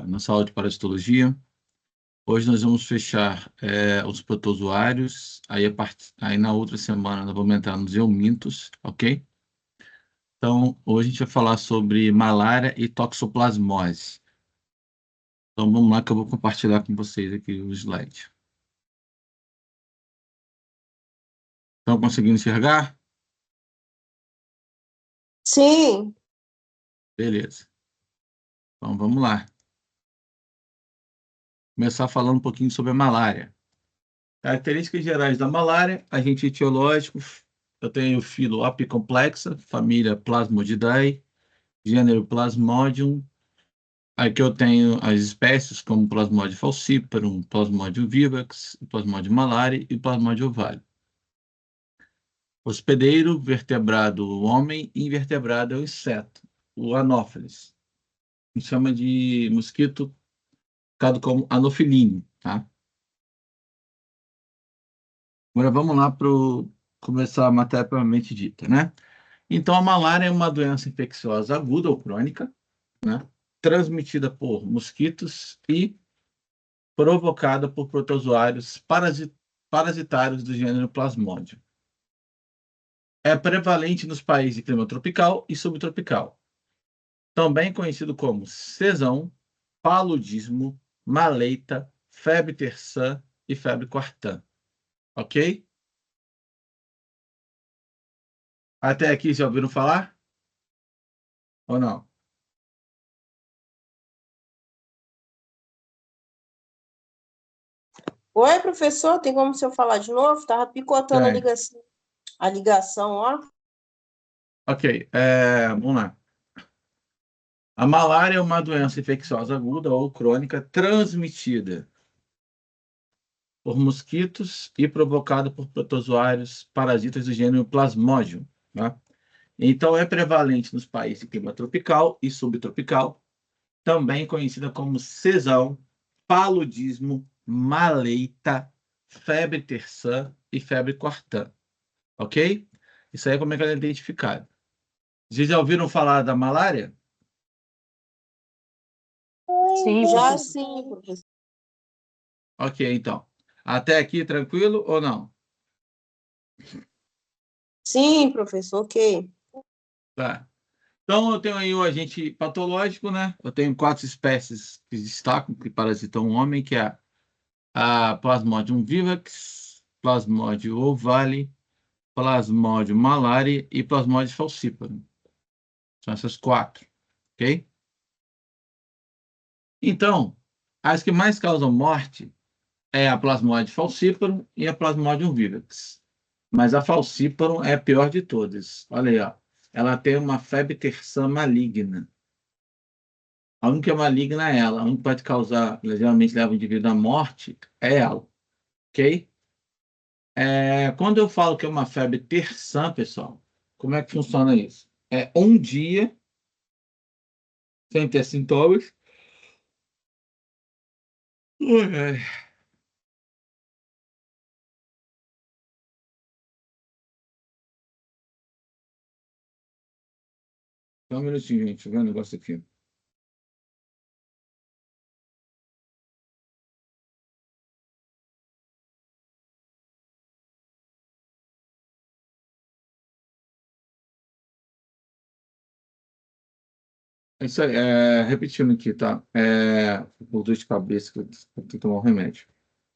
nossa aula de parasitologia. Hoje nós vamos fechar os protozoários, aí na outra semana nós vamos entrar nos eumintos, ok? Então, hoje a gente vai falar sobre malária e toxoplasmose. Então, vamos lá que eu vou compartilhar com vocês aqui o slide. Estão conseguindo enxergar? Sim. Beleza. Então, vamos lá. Começar falando um pouquinho sobre a malária. Características gerais da malária, agente etiológico, eu tenho filo apicomplexa, família Plasmodidae, gênero Plasmodium. Aqui eu tenho as espécies como Plasmodium falciparum, Plasmodium vivax, Plasmodium malariae e Plasmodium ovale. Hospedeiro, vertebrado o homem e invertebrado é o inseto, o Anopheles. A gente chama de mosquito classificado como Anopheline, tá? Agora vamos lá para começar a matéria propriamente dita, né? Então, a malária é uma doença infecciosa aguda ou crônica, né? Transmitida por mosquitos e provocada por protozoários parasitários do gênero Plasmodium. É prevalente nos países de clima tropical e subtropical, também conhecido como sezão, paludismo, maleita, febre terçã e febre quartã. Ok? Até aqui já ouviram falar? Ou não? Oi, professor, tem como o senhor falar de novo? Tava picotando Tem. a ligação, ó. Ok, vamos lá. A malária é uma doença infecciosa aguda ou crônica transmitida por mosquitos e provocada por protozoários parasitas do gênero Plasmodium, né? Então, é prevalente nos países de clima tropical e subtropical, também conhecida como sezão, paludismo, maleita, febre terçã e febre quartã, ok? Isso aí é como é que ela é identificada. Vocês já ouviram falar da malária? Sim, já sim, professor. Ok, então. Até aqui tranquilo ou não? Sim, professor, ok. Tá. Então, eu tenho aí o agente patológico, né? Eu tenho 4 espécies que destacam, que parasitam o homem, que é a Plasmodium vivax, Plasmodium ovale, Plasmodium malariae e Plasmodium falciparum. São essas 4, ok? Então, as que mais causam morte é a Plasmodium falciparum e a Plasmodium vivax. Mas a falciparum é a pior de todas. Olha aí, ó. Ela tem uma febre terçã maligna. A única maligna é ela. A única que pode causar, geralmente leva o indivíduo à morte, é ela. Ok? Quando eu falo que é uma febre terçã, pessoal, como é que funciona isso? É um dia sem ter sintomas. Ai, ai. Só um minutinho, gente. Deixa eu ver um negócio aqui. É isso aí. Repetindo aqui, tá? Por dor de cabeça, que eu tenho que tomar um remédio.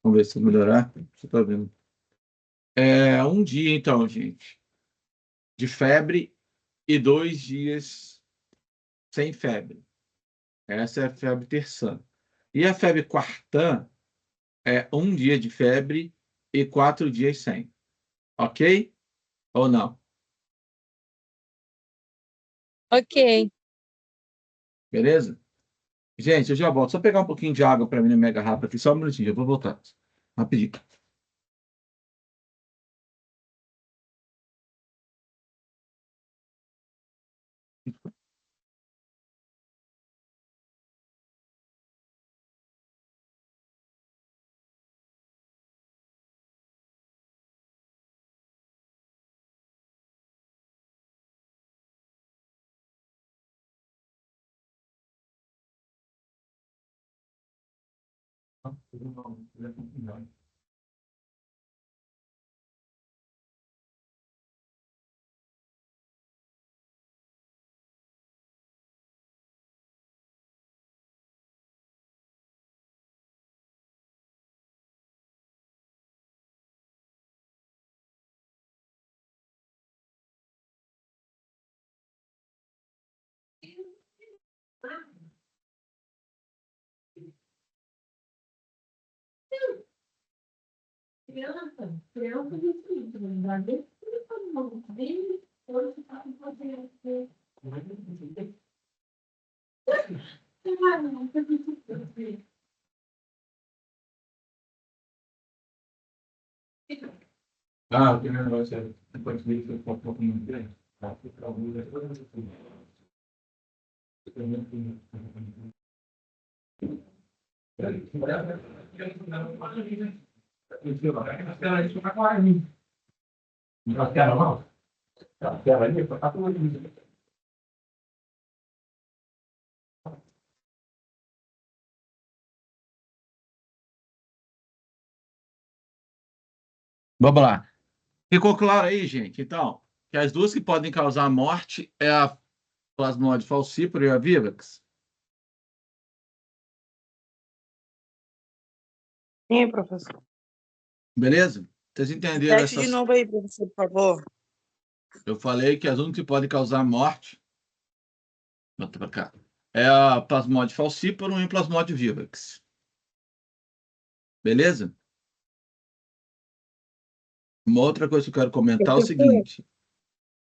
Vamos ver se melhorar. Você tá vendo? Um dia, então, gente, de febre e 2 dias sem febre. Essa é a febre terçã. E a febre quartã é um dia de febre e 4 dias sem. Ok? Ou não? Ok. Beleza? Gente, eu já volto. Só pegar um pouquinho de água para mim na minha garrafa aqui. Só um minutinho, eu vou voltar. Rapidinho. Ah, o primeiro negócio é depois disso, eu um pouco muito grande. Vamos lá. Ficou claro aí, gente? Então, que as duas que podem causar morte é a Plasmodium falciparum e a Vivax. Sim, professor. Beleza? Vocês entenderam Repete de essas? novo aí, professor, por favor. Eu falei que as únicas que podem causar morte. Bota pra cá. É a Plasmodium falciparum e o Plasmodium vivax. Beleza? Uma outra coisa que eu quero comentar é o Professor, seguinte.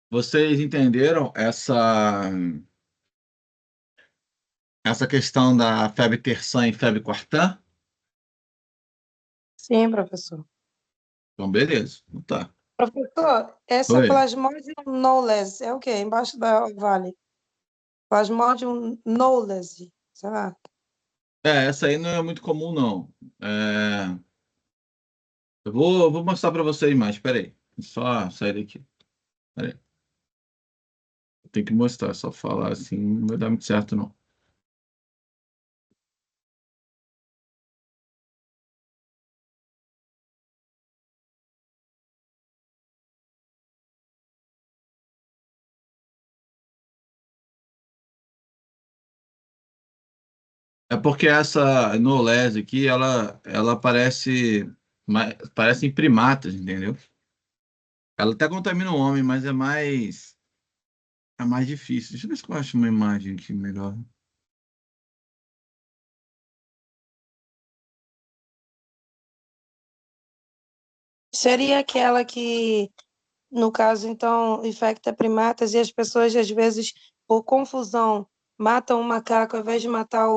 Vocês entenderam essa questão da febre terçã e febre quartã? sim, professor. Então, beleza. Então, tá. Professor, essa Oi. Plasmodium knowles é o quê? Embaixo da Vale. Plasmodium knowles, sei lá. Essa aí não é muito comum, não. Eu vou mostrar para vocês mais. Espera aí. Só sair daqui. Espera aí. Tem que mostrar. Só falar assim não vai dar muito certo, não. É porque essa Nolese aqui, ela parece em primatas, entendeu? Ela até contamina o homem, mas é mais difícil. Deixa eu ver se eu acho uma imagem aqui melhor. Seria aquela que, no caso, então, infecta primatas e as pessoas, às vezes, por confusão, matam o macaco ao invés de matar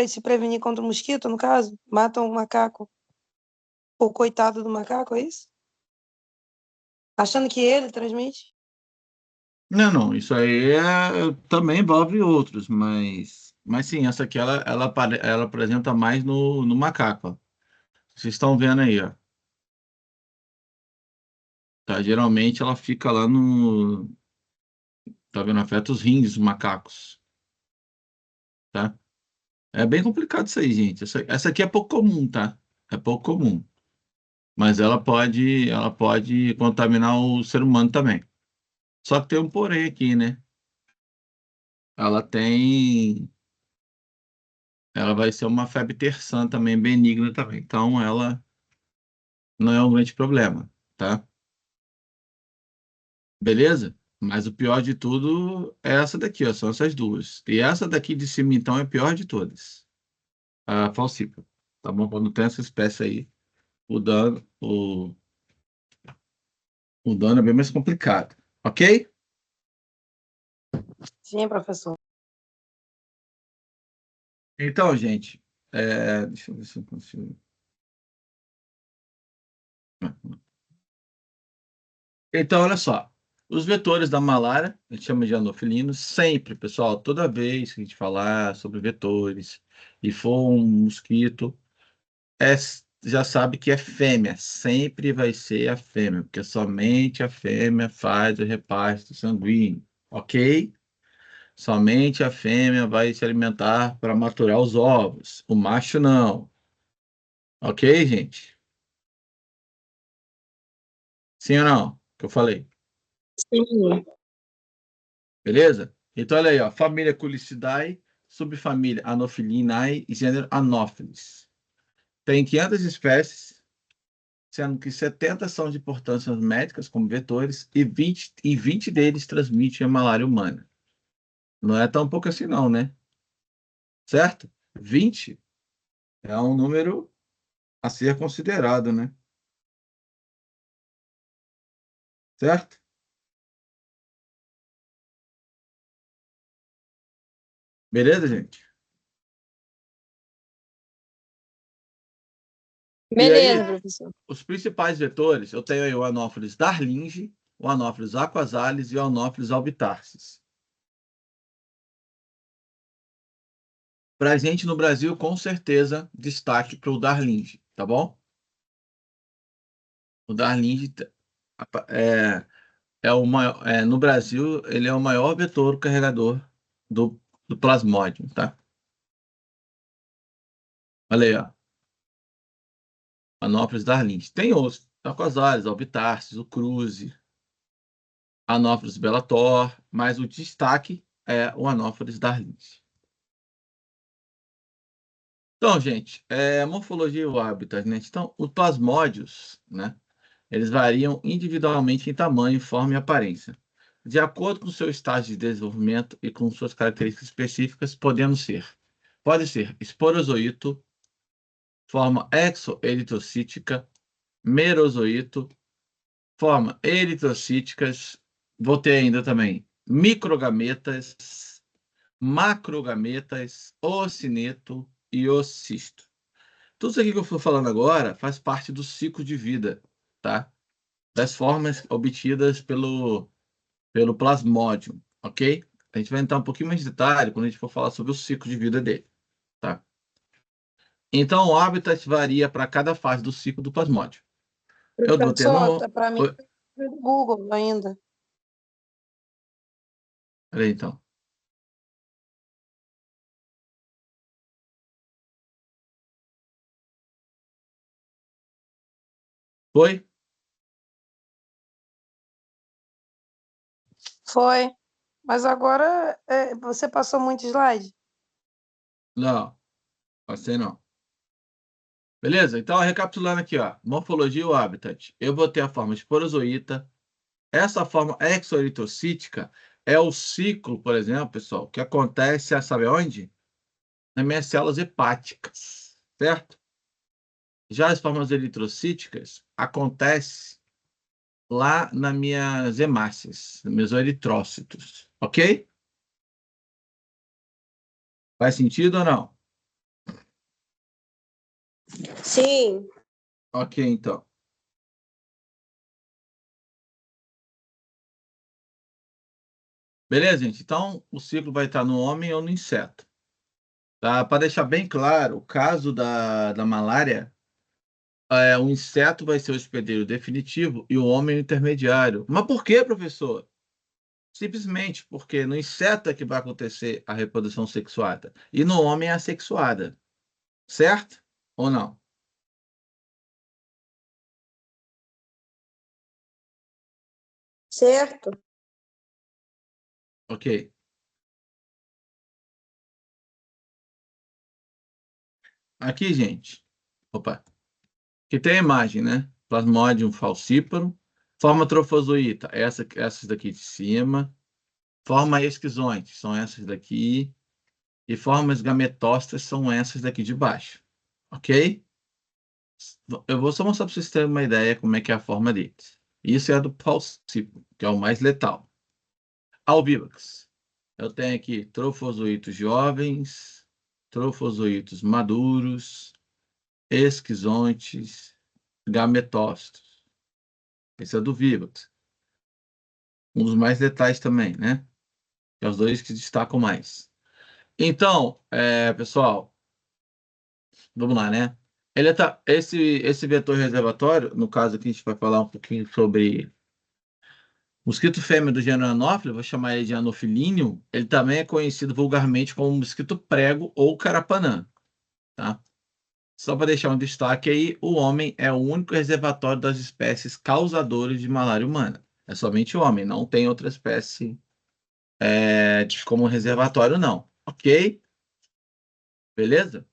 se prevenir contra o mosquito, no caso? Matam o macaco, o coitado do macaco, é isso? Achando que ele transmite? Não, não, isso aí também envolve outros, mas sim, essa aqui ela apresenta mais no macaco. Ó. Vocês estão vendo aí, ó. Tá? Geralmente ela fica lá no. Tá vendo? Afeta os rins dos macacos. Tá? É bem complicado isso aí, gente. Essa aqui é pouco comum, tá? É pouco comum. Mas ela pode contaminar o ser humano também. Só que tem um porém aqui, né? Ela tem. Ela vai ser uma febre terçã também, benigna também. Então, ela não é um grande problema, tá? Beleza? Mas o pior de tudo é essa daqui, ó. São essas duas. E essa daqui de cima, então, é a pior de todas. A falcipa. Tá bom? Quando tem essa espécie aí, o dano, o dano é bem mais complicado. Ok? Sim, professor. Então, gente, deixa eu ver se eu consigo. Então, olha só. Os vetores da malária, a gente chama de anofilinos, sempre, pessoal, toda vez que a gente falar sobre vetores e for um mosquito, é, já sabe que é fêmea, sempre vai ser a fêmea, porque somente a fêmea faz o reparto sanguíneo, ok? Somente a fêmea vai se alimentar para maturar os ovos. O macho não. Ok, gente? Sim ou não? Que eu falei. Sim. Beleza? Então, olha aí, ó. Família Culicidae, subfamília Anophelinae e gênero Anopheles. Tem 500 espécies, sendo que 70 são de importância médicas, como vetores, e 20 deles transmitem a malária humana. Não é tão pouco assim, não, né? Certo? 20 é um número a ser considerado, né? Certo? Beleza, gente? E Beleza, aí, professor. os principais vetores, eu tenho aí o Anopheles darlingi, o Anopheles aquasalis e o Anopheles albitarsis. Para a gente no Brasil, com certeza, destaque para o darlingi, tá bom? O darlingi é o maior, no Brasil, ele é o maior vetor carregador do plasmódio, tá? Olha aí, ó. Anopheles darlingi. Tem outros, aquasalis, albitarsis, o cruze, Anopheles bellator, mas o destaque é o Anopheles darlingi. Então, gente, morfologia e o hábitat, né? Então, os plasmódios, né? Eles variam individualmente em tamanho, forma e aparência. De acordo com o seu estágio de desenvolvimento e com suas características específicas, pode ser esporozoito, forma exoeritrocítica, merozoito, forma eritrocíticas, vou ter ainda também microgametas, macrogametas, ocineto e ocisto. Tudo isso aqui que eu estou falando agora faz parte do ciclo de vida, tá? Das formas obtidas pelo plasmódio, ok? A gente vai entrar um pouquinho mais de detalhe quando a gente for falar sobre o ciclo de vida dele, tá? Então, o habitat varia para cada fase do ciclo do plasmódio. Eu vou ter Professor, no... tá para mim no Google ainda. Peraí, então. Foi? Foi. Mas agora você passou muito slide. Não, passei não. Beleza? Então, recapitulando aqui, ó. Morfologia e o habitat. Eu vou ter a forma esporozoíta. Essa forma exoeritrocítica é o ciclo, por exemplo, pessoal, que acontece, sabe onde? Nas minhas células hepáticas, certo? Já as formas eritrocíticas acontecem lá nas minhas hemácias, nos meus eritrócitos, ok? Faz sentido ou não? Sim. Ok, então. Beleza, gente? Então, o ciclo vai estar no homem ou no inseto. Tá? Para deixar bem claro, o caso da malária, o inseto vai ser o hospedeiro definitivo e o homem o intermediário. Mas por quê, professor? Simplesmente porque no inseto é que vai acontecer a reprodução sexuada e no homem é assexuada, certo? Ou não? Certo. Ok. Aqui, gente. Opa. Aqui tem a imagem, né? Plasmodium falciparum. Forma trofozoíta, essas daqui de cima. Forma esquizoide, são essas daqui. E formas gametócitas são essas daqui de baixo. Ok? Eu vou só mostrar para vocês terem uma ideia como é que é a forma deles. Isso é a do falciparum, que é o mais letal. Albivax. Eu tenho aqui trofozoitos jovens, trofozoitos maduros, esquizontes, gametócitos. Esse é do Vivax. Um dos mais letais também, né? É os dois que destacam mais. Então, pessoal, vamos lá, né? Esse vetor reservatório, no caso aqui a gente vai falar um pouquinho sobre Mosquito fêmea do gênero Anopheles, vou chamar ele de Anopheline, ele também é conhecido vulgarmente como mosquito prego ou carapanã, tá? Só para deixar um destaque aí, o homem é o único reservatório das espécies causadoras de malária humana. É somente o homem, não tem outra espécie como reservatório, não. Ok? Beleza?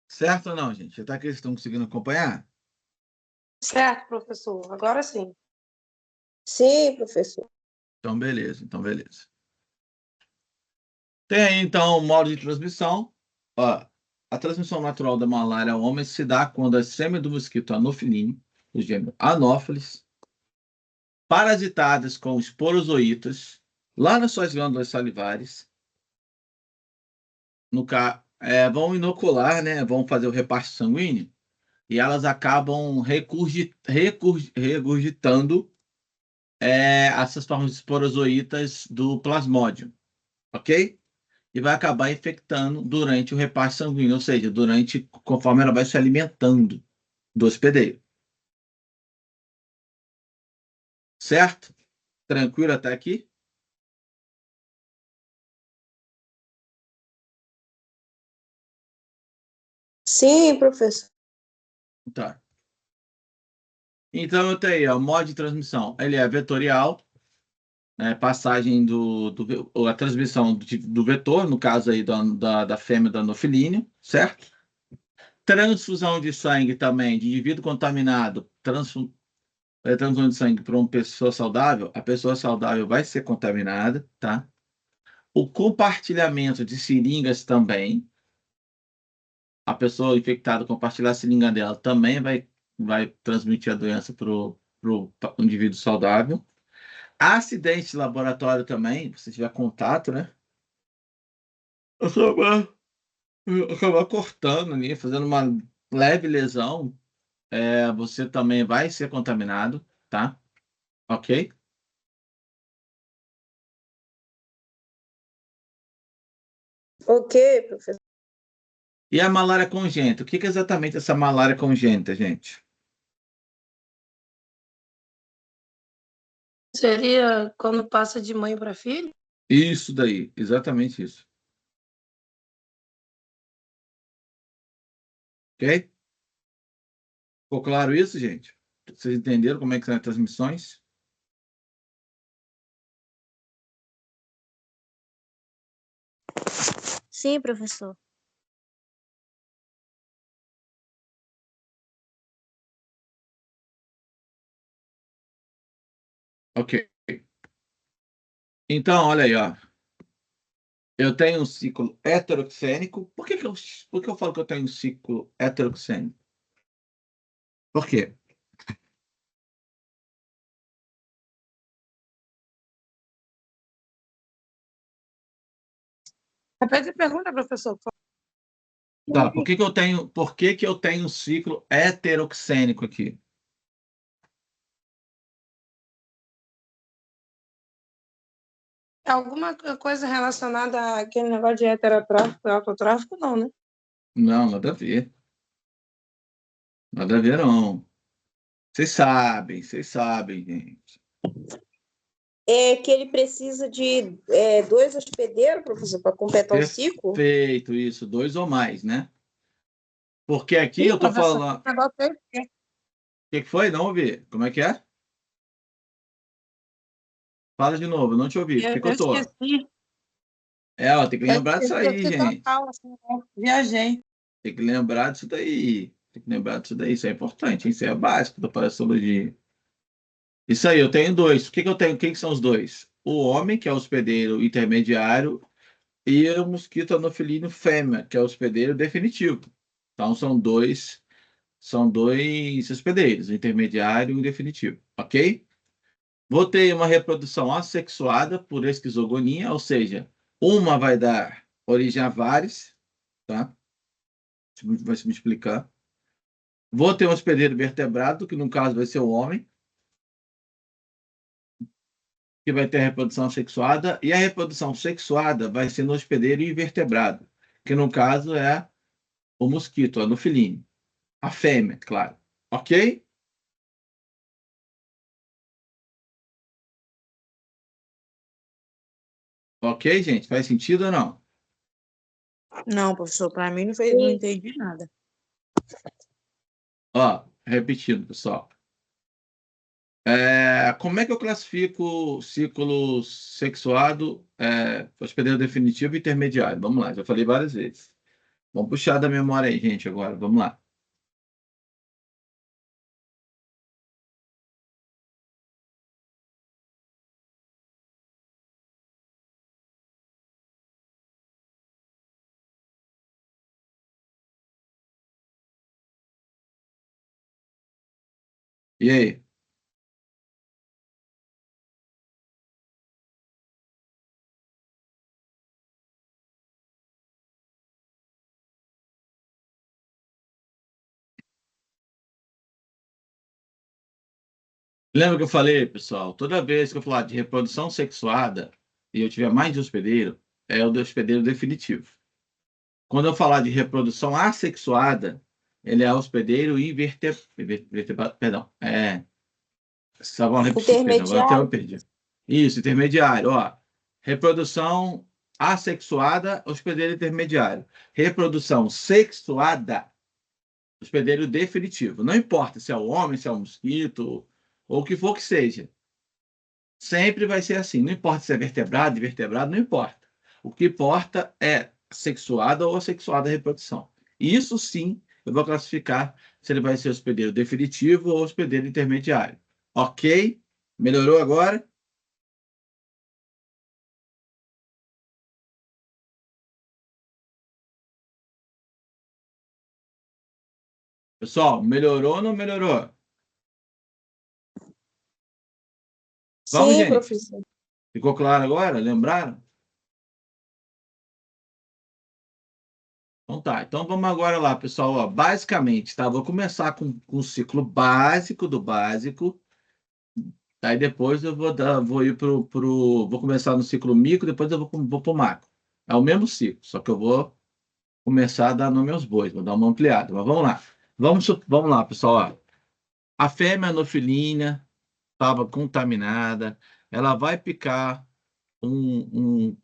Certo ou não, gente? Tá que vocês estão conseguindo acompanhar? Certo, professor. Agora sim. Sim, professor. Então, beleza. Então, beleza. Tem aí, então, o modo de transmissão. Ó, a transmissão natural da malária ao homem se dá quando as fêmeas do mosquito Anopheline, do gênero Anopheles, parasitadas com esporozoítas, lá nas suas glândulas salivares, vão inocular, né? Vão fazer o repasto sanguíneo e elas acabam regurgitando essas formas de esporozoítas do plasmódio, ok? E vai acabar infectando durante o repasto sanguíneo, ou seja, conforme ela vai se alimentando do hospedeiro. Certo? Tranquilo até aqui? Sim, professor. Tá. Então, eu tenho aí, ó, o modo de transmissão. Ele é vetorial, né, passagem a transmissão do vetor, no caso aí da fêmea do anofilíneo, certo? Transfusão de sangue também de indivíduo contaminado, transfusão de sangue para uma pessoa saudável, a pessoa saudável vai ser contaminada, tá? O compartilhamento de seringas também, a pessoa infectada compartilhar a seringa dela também vai transmitir a doença para o indivíduo saudável. Acidente de laboratório também, se tiver contato, né? Acabar cortando ali, fazendo uma leve lesão, você também vai ser contaminado, tá? Ok? Ok, professor. E a malária congênita? O que é exatamente essa malária congênita, gente? Seria quando passa de mãe para filho? Isso daí, exatamente isso. Ok? Ficou claro isso, gente? Vocês entenderam como é que são as transmissões? Sim, professor. Ok. Então, olha aí, ó. Eu tenho um ciclo heteroxênico. Por que eu falo que eu tenho um ciclo heteroxênico? Por quê? Repete a pergunta, professor. Tá, por que que eu tenho um ciclo heteroxênico aqui? Alguma coisa relacionada àquele negócio de heterotráfico e autotráfico, não, né? Não, nada a ver. Nada a ver, não. Vocês sabem, gente. É que ele precisa de 2 hospedeiros, professor, para completar o ciclo? Perfeito, isso, 2 ou mais, né? Porque aqui Ih, eu tô professor, falando. O esse negócio aí. que que foi? Não ouvi. Como é que é? Fala de novo, eu não te ouvi. Por que que Eu eu tô? esqueci. Ó, tem que Eu lembrar disso aí, esqueci gente. total, assim, né? Viajei. Tem que lembrar disso daí. Tem que lembrar disso daí. Isso é importante, hein? Isso é básico da parasitologia. Isso aí, eu tenho dois. O que que eu tenho? Quem que são os dois? O homem, que é o hospedeiro intermediário, e o mosquito anofilíneo fêmea, que é o hospedeiro definitivo. Então, são dois hospedeiros, o intermediário e o definitivo, ok? Vou ter uma reprodução assexuada por esquizogonia, ou seja, uma vai dar origem a vários, tá? Vai se multiplicar. Vou ter um hospedeiro vertebrado, que no caso vai ser o homem. que vai ter a reprodução sexuada, e a reprodução sexuada vai ser no hospedeiro invertebrado, que no caso é o mosquito, o anofilíneo. A fêmea, claro. Ok? Ok, gente? Faz sentido ou não? Não, professor, para mim não fez, não entendi nada. Ó, repetindo, pessoal. Como é que eu classifico ciclo sexuado, hospedeiro definitivo e intermediário? Vamos lá, já falei várias vezes. Vamos puxar da memória aí, gente, agora. Vamos lá. E aí? Lembra que eu falei, pessoal? Toda vez que eu falar de reprodução sexuada e eu tiver mais de hospedeiro, é o do hospedeiro definitivo. Quando eu falar de reprodução assexuada, ele é hospedeiro invertebrado. Perdão. Só repetir, perdão. Agora até eu Intermediário. perdi. Isso, intermediário. Ó. Reprodução assexuada, hospedeiro intermediário. Reprodução sexuada, hospedeiro definitivo. Não importa se é o homem, se é o mosquito, ou o que for que seja. Sempre vai ser assim. Não importa se é vertebrado, invertebrado, não importa. O que importa é sexuada ou assexuada a reprodução. Isso sim, eu vou classificar se ele vai ser hospedeiro definitivo ou hospedeiro intermediário. Ok? Melhorou agora? Pessoal, melhorou ou não melhorou? Vamos, Sim, gente. professor. Ficou claro agora? Lembraram? Então tá. Então vamos agora lá, pessoal. Ó, basicamente, tá? Vou começar com o ciclo básico do básico. Aí depois eu vou ir vou começar no ciclo micro, depois eu vou para o macro. É o mesmo ciclo, só que eu vou começar a dar nome aos bois, vou dar uma ampliada. Mas vamos lá. Vamos lá, pessoal. Ó. A fêmea anofilínea estava contaminada, ela vai picar um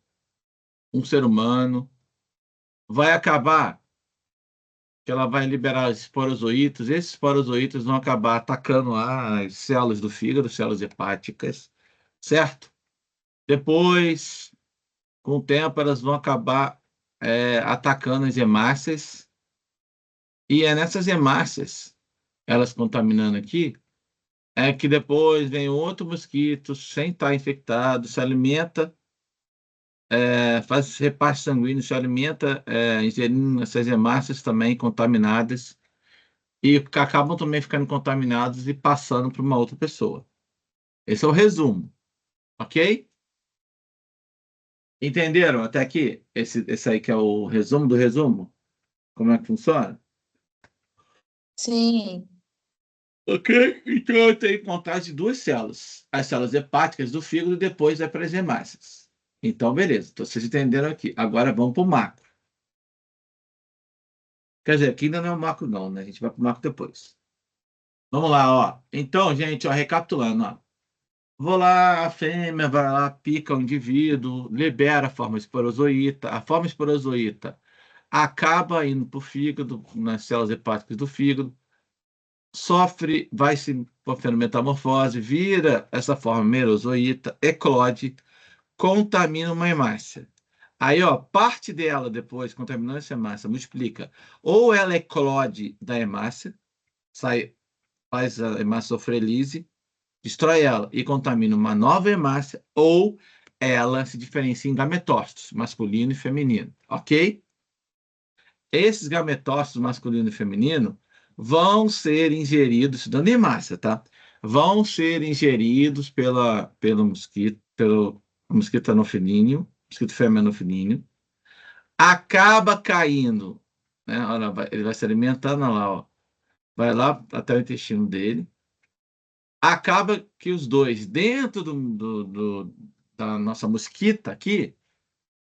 ser humano, vai acabar que ela vai liberar os esporozoítos, esses esporozoítos vão acabar atacando as células do fígado, células hepáticas, certo? Depois, com o tempo, elas vão acabar atacando as hemácias, e é nessas hemácias, elas contaminando aqui, é que depois vem outro mosquito, sem estar infectado, se alimenta, faz repasse sanguíneo, se alimenta, ingerindo essas hemácias também contaminadas, e acabam também ficando contaminados e passando para uma outra pessoa. Esse é o resumo, ok? Entenderam até aqui? Esse aí que é o resumo do resumo? Como é que funciona? Sim. Ok? Então eu tenho que contar de duas células. As células hepáticas do fígado e depois é para as hemácias. Então, beleza. Então, vocês entenderam aqui. Agora vamos para o macro. Quer dizer, aqui ainda não é o macro, não, né? A gente vai para o macro depois. Vamos lá, ó. Então, gente, ó, recapitulando, ó. Vou lá, a fêmea vai lá, pica o indivíduo, libera a forma esporozoíta. A forma esporozoíta acaba indo para o fígado, nas células hepáticas do fígado, sofre, vai se sofrendo metamorfose, vira essa forma merozoíta, eclode, contamina uma hemácia. Aí, ó, parte dela depois, contaminando essa hemácia, multiplica. Ou ela eclode da hemácia, sai, faz a hemácia sofrer lise, destrói ela e contamina uma nova hemácia, ou ela se diferencia em gametócitos, masculino e feminino, ok? Esses gametócitos masculino e feminino vão ser ingeridos, dando hemácia, tá? Vão ser ingeridos pelo mosquito anofilíneo, mosquito fêmea anofilíneo, acaba caindo, né? Olha, ele vai se alimentando, olha lá, ó. Vai lá até o intestino dele, acaba que os dois, dentro da nossa mosquita aqui,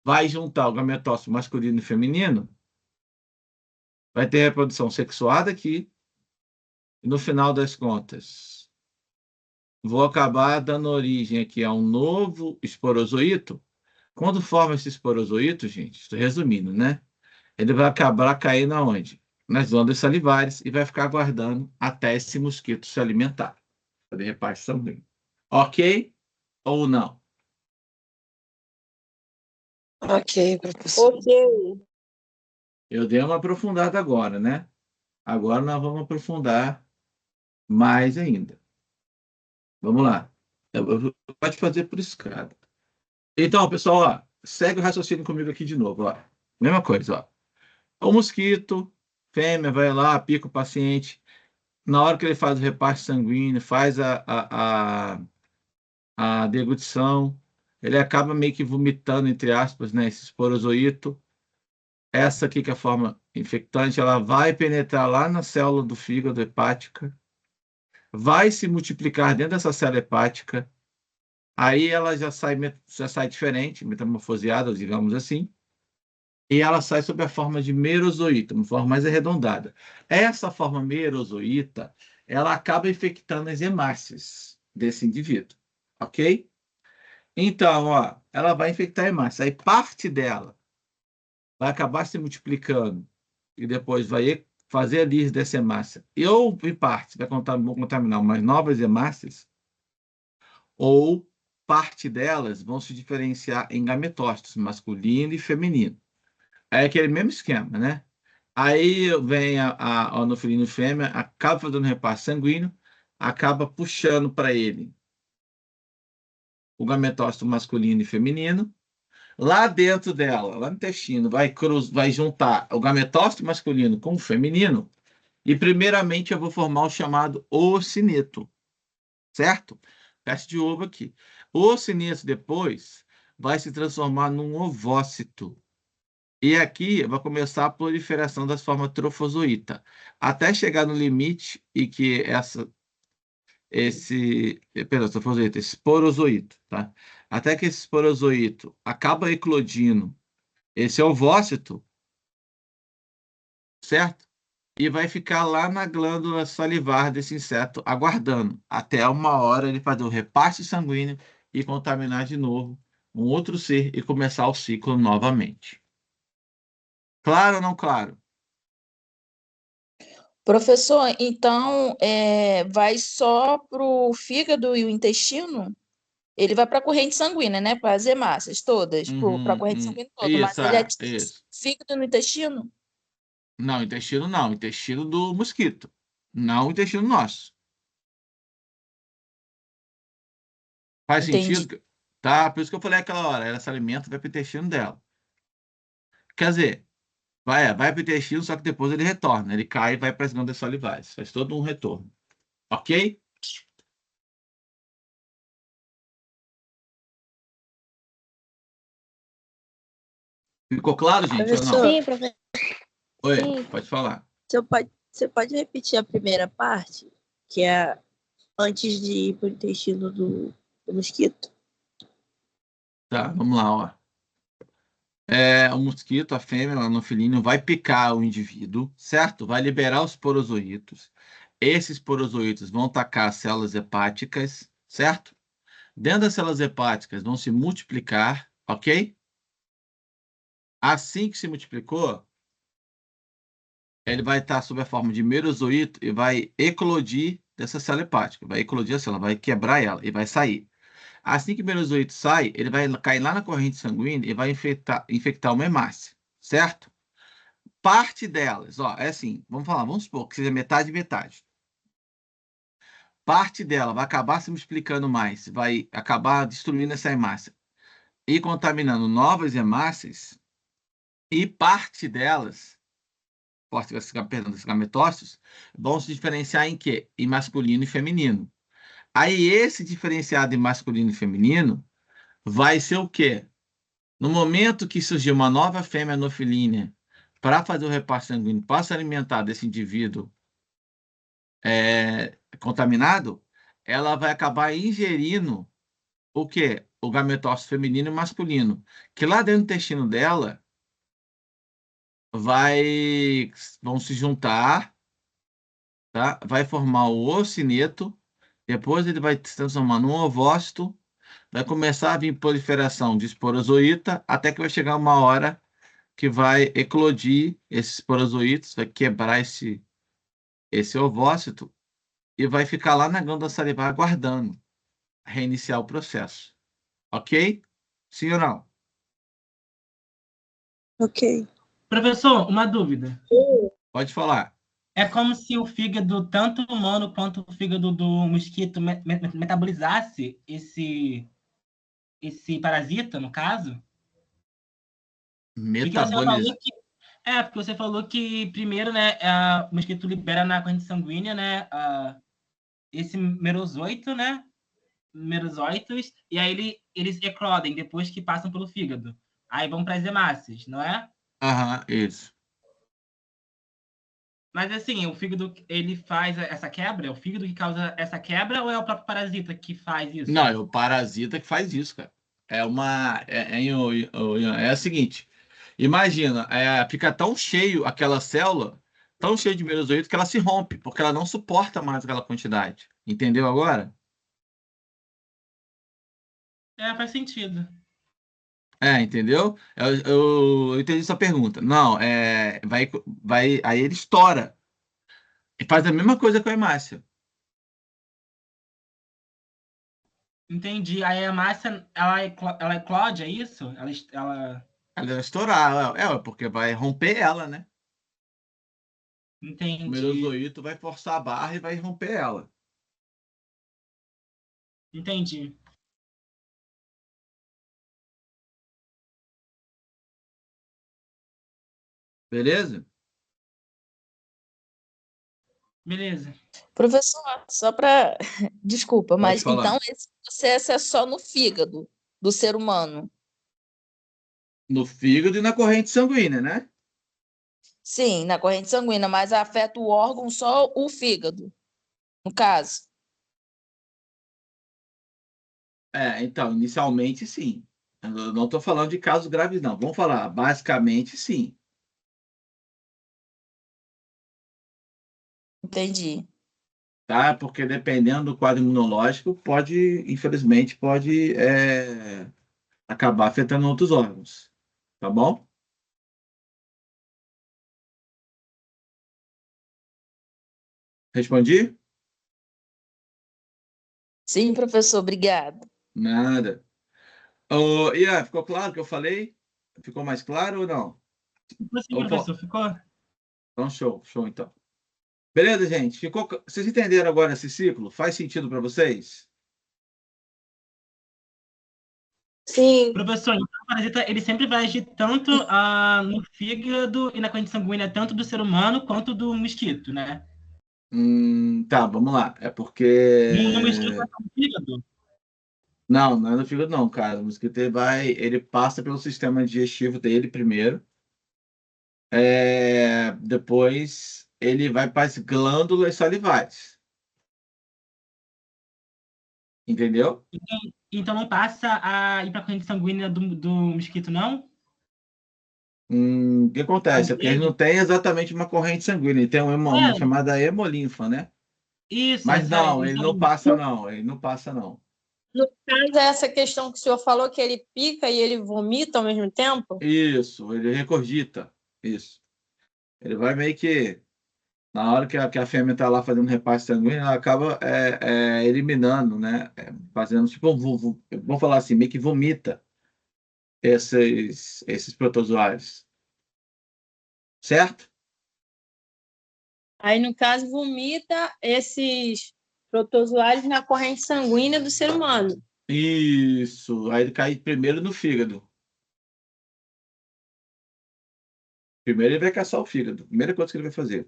vai juntar o gametócito masculino e feminino, vai ter reprodução sexuada aqui, e no final das contas, vou acabar dando origem aqui a um novo esporozoito. Quando forma esse esporozoito, gente, estou resumindo, né? Ele vai acabar caindo aonde? Nas glândulas salivares e vai ficar aguardando até esse mosquito se alimentar. Fazer repartição dele. Ok ou não? Ok, professor. Ok. Eu dei uma aprofundada agora, né? Agora nós vamos aprofundar mais ainda. Vamos lá. Pode fazer por escada. Então, pessoal, ó, segue o raciocínio comigo aqui de novo. Ó. Mesma coisa. Ó. O mosquito, fêmea, vai lá, pica o paciente. Na hora que ele faz o repasse sanguíneo, faz a deglutição, ele acaba meio que vomitando, entre aspas, né, esse esporozoito. Essa aqui, que é a forma infectante, ela vai penetrar lá na célula do fígado hepática, vai se multiplicar dentro dessa célula hepática, aí ela já sai diferente, metamorfoseada, digamos assim, e ela sai sob a forma de merozoíta, uma forma mais arredondada. Essa forma merozoíta, ela acaba infectando as hemácias desse indivíduo, ok? Então, ó, ela vai infectar a hemácia, aí parte dela vai acabar se multiplicando e depois vai fazer a lise dessa hemácia, ou em parte vai contaminar umas novas hemácias, ou parte delas vão se diferenciar em gametócitos, masculino e feminino. É aquele mesmo esquema, né? Aí vem a anofilina fêmea, acaba fazendo repasse sanguíneo, acaba puxando para ele o gametócito masculino e feminino. Lá dentro dela, lá no intestino, vai juntar o gametócito masculino com o feminino. E primeiramente eu vou formar o chamado ocineto, certo? Peste de ovo aqui. O ocineto depois vai se transformar num ovócito. E aqui vai começar a proliferação das formas trofozoíta, até chegar no limite e que trofozoíta, esse esporozoito, tá? Até que esse esporozoito acaba eclodindo esse ovócito, certo? E vai ficar lá na glândula salivar desse inseto, aguardando até uma hora ele fazer o repasse sanguíneo e contaminar de novo um outro ser e começar o ciclo novamente. Claro ou não claro? Professor, então vai só para o fígado e o intestino? Ele vai para a corrente sanguínea, né? Para as hemácias todas, para a corrente sanguínea toda, mas Isso, ele atinge isso. o fígado no intestino? Não, intestino não, intestino do mosquito, não o intestino nosso. Faz Entendi. sentido? Tá? Por isso que eu falei aquela hora, ela se alimenta, vai para o intestino dela. Quer dizer, vai para o intestino, só que depois ele retorna, ele cai e vai para as glândulas salivares, faz todo um retorno. Ok? Ficou claro, gente, ou não? Professor, Sim, professor. Oi, Sim. pode falar. Você pode repetir a primeira parte, que é antes de ir para o intestino do mosquito? Tá, vamos lá, ó. O mosquito, a fêmea, o anofilíneo, vai picar o indivíduo, certo? Vai liberar os porozoítos. Esses porozoítos vão atacar as células hepáticas, certo? Dentro das células hepáticas vão se multiplicar, ok? Assim que se multiplicou, ele vai estar sob a forma de merozoíto e vai eclodir dessa célula hepática. Vai eclodir a célula, vai quebrar ela e vai sair. Assim que o merozoíto sai, ele vai cair lá na corrente sanguínea e vai infectar uma hemácia, certo? Parte delas, ó, é assim, vamos supor que seja metade e metade. Parte dela vai acabar se multiplicando mais, vai acabar destruindo essa hemácia e contaminando novas hemácias, e parte delas, perdão, desses gametócitos, vão se diferenciar em quê? Em masculino e feminino. Aí esse diferenciado em masculino e feminino vai ser o quê? No momento que surgir uma nova fêmea anofilínea para fazer o repasse sanguíneo, para se alimentar desse indivíduo contaminado, ela vai acabar ingerindo o quê? O gametócito feminino e masculino, que lá dentro do intestino dela vão se juntar, tá? Vai formar o ocineto, depois ele vai se transformar num ovócito, vai começar a vir proliferação de esporozoíta, até que vai chegar uma hora que vai eclodir esses esporozoítos, vai quebrar esse ovócito e vai ficar lá na glândula salivar aguardando reiniciar o processo. Ok? Sim ou não? Ok. Professor, uma dúvida. Pode falar. É como se o fígado, tanto humano quanto o fígado do mosquito, metabolizasse esse parasita, no caso? Porque você falou que porque você falou que primeiro, né, o mosquito libera na corrente sanguínea, né, esse merozoito, né, merozoitos, e aí eles eclodem depois que passam pelo fígado. Aí vão para as hemácias, não é? Aham, isso. Mas assim, o fígado, ele faz essa quebra? É o fígado que causa essa quebra ou é o próprio parasita que faz isso? Não, é o parasita que faz isso, cara. É o seguinte, imagina, fica tão cheio aquela célula, tão cheio de merozoíto que ela se rompe, porque ela não suporta mais aquela quantidade. Entendeu agora? Faz sentido. Entendeu? Eu entendi sua pergunta. Não, aí ele estoura. E faz a mesma coisa com a hemácia. Entendi. Aí a hemácia, ela eclode, é isso? Ela vai estourar, porque vai romper ela, né? O Entendi. merozoíto vai forçar a barra e vai romper ela. Entendi. Beleza? Beleza. Professor, só para. Desculpa, Pode mas falar. então esse processo é só no fígado do ser humano? No fígado e na corrente sanguínea, né? Sim, na corrente sanguínea, mas afeta o órgão só o fígado, no caso. Então, inicialmente sim. Eu não estou falando de casos graves, não. Vamos falar, basicamente sim. Entendi. Tá? Porque dependendo do quadro imunológico, infelizmente, pode acabar afetando outros órgãos. Tá bom? Respondi? Sim, professor, obrigada. Nada. Ian, ficou claro o que eu falei? Ficou mais claro ou não? Ficou sim, professor, ficou? Então, show então. Beleza, gente? Vocês entenderam agora esse ciclo? Faz sentido para vocês? Sim. Professor, então o parasita ele sempre vai agir tanto no fígado e na corrente sanguínea, tanto do ser humano quanto do mosquito, né? Tá, vamos lá. É porque. No mosquito vai no fígado. Não é no fígado, não, cara. O mosquito ele passa pelo sistema digestivo dele primeiro. Depois ele vai para as glândulas salivares. Entendeu? Então não passa a ir para a corrente sanguínea do mosquito, não? O que acontece? É porque ele Dele? não tem exatamente uma corrente sanguínea, ele tem uma chamada hemolinfa, né? Isso, Mas não, ele isso não aí. passa, não. Ele não passa, não. No caso, é essa questão que o senhor falou, que ele pica e ele vomita ao mesmo tempo? Isso, ele regurgita. Isso. Ele vai meio que. Na hora que a fêmea está lá fazendo repasse sanguíneo, ela acaba eliminando, né? Fazendo tipo vamos falar assim, meio que vomita esses protozoários. Certo? Aí, no caso, vomita esses protozoários na corrente sanguínea do ser humano. Isso. Aí ele cai primeiro no fígado. Primeiro ele vai caçar o fígado. Primeira coisa que ele vai fazer.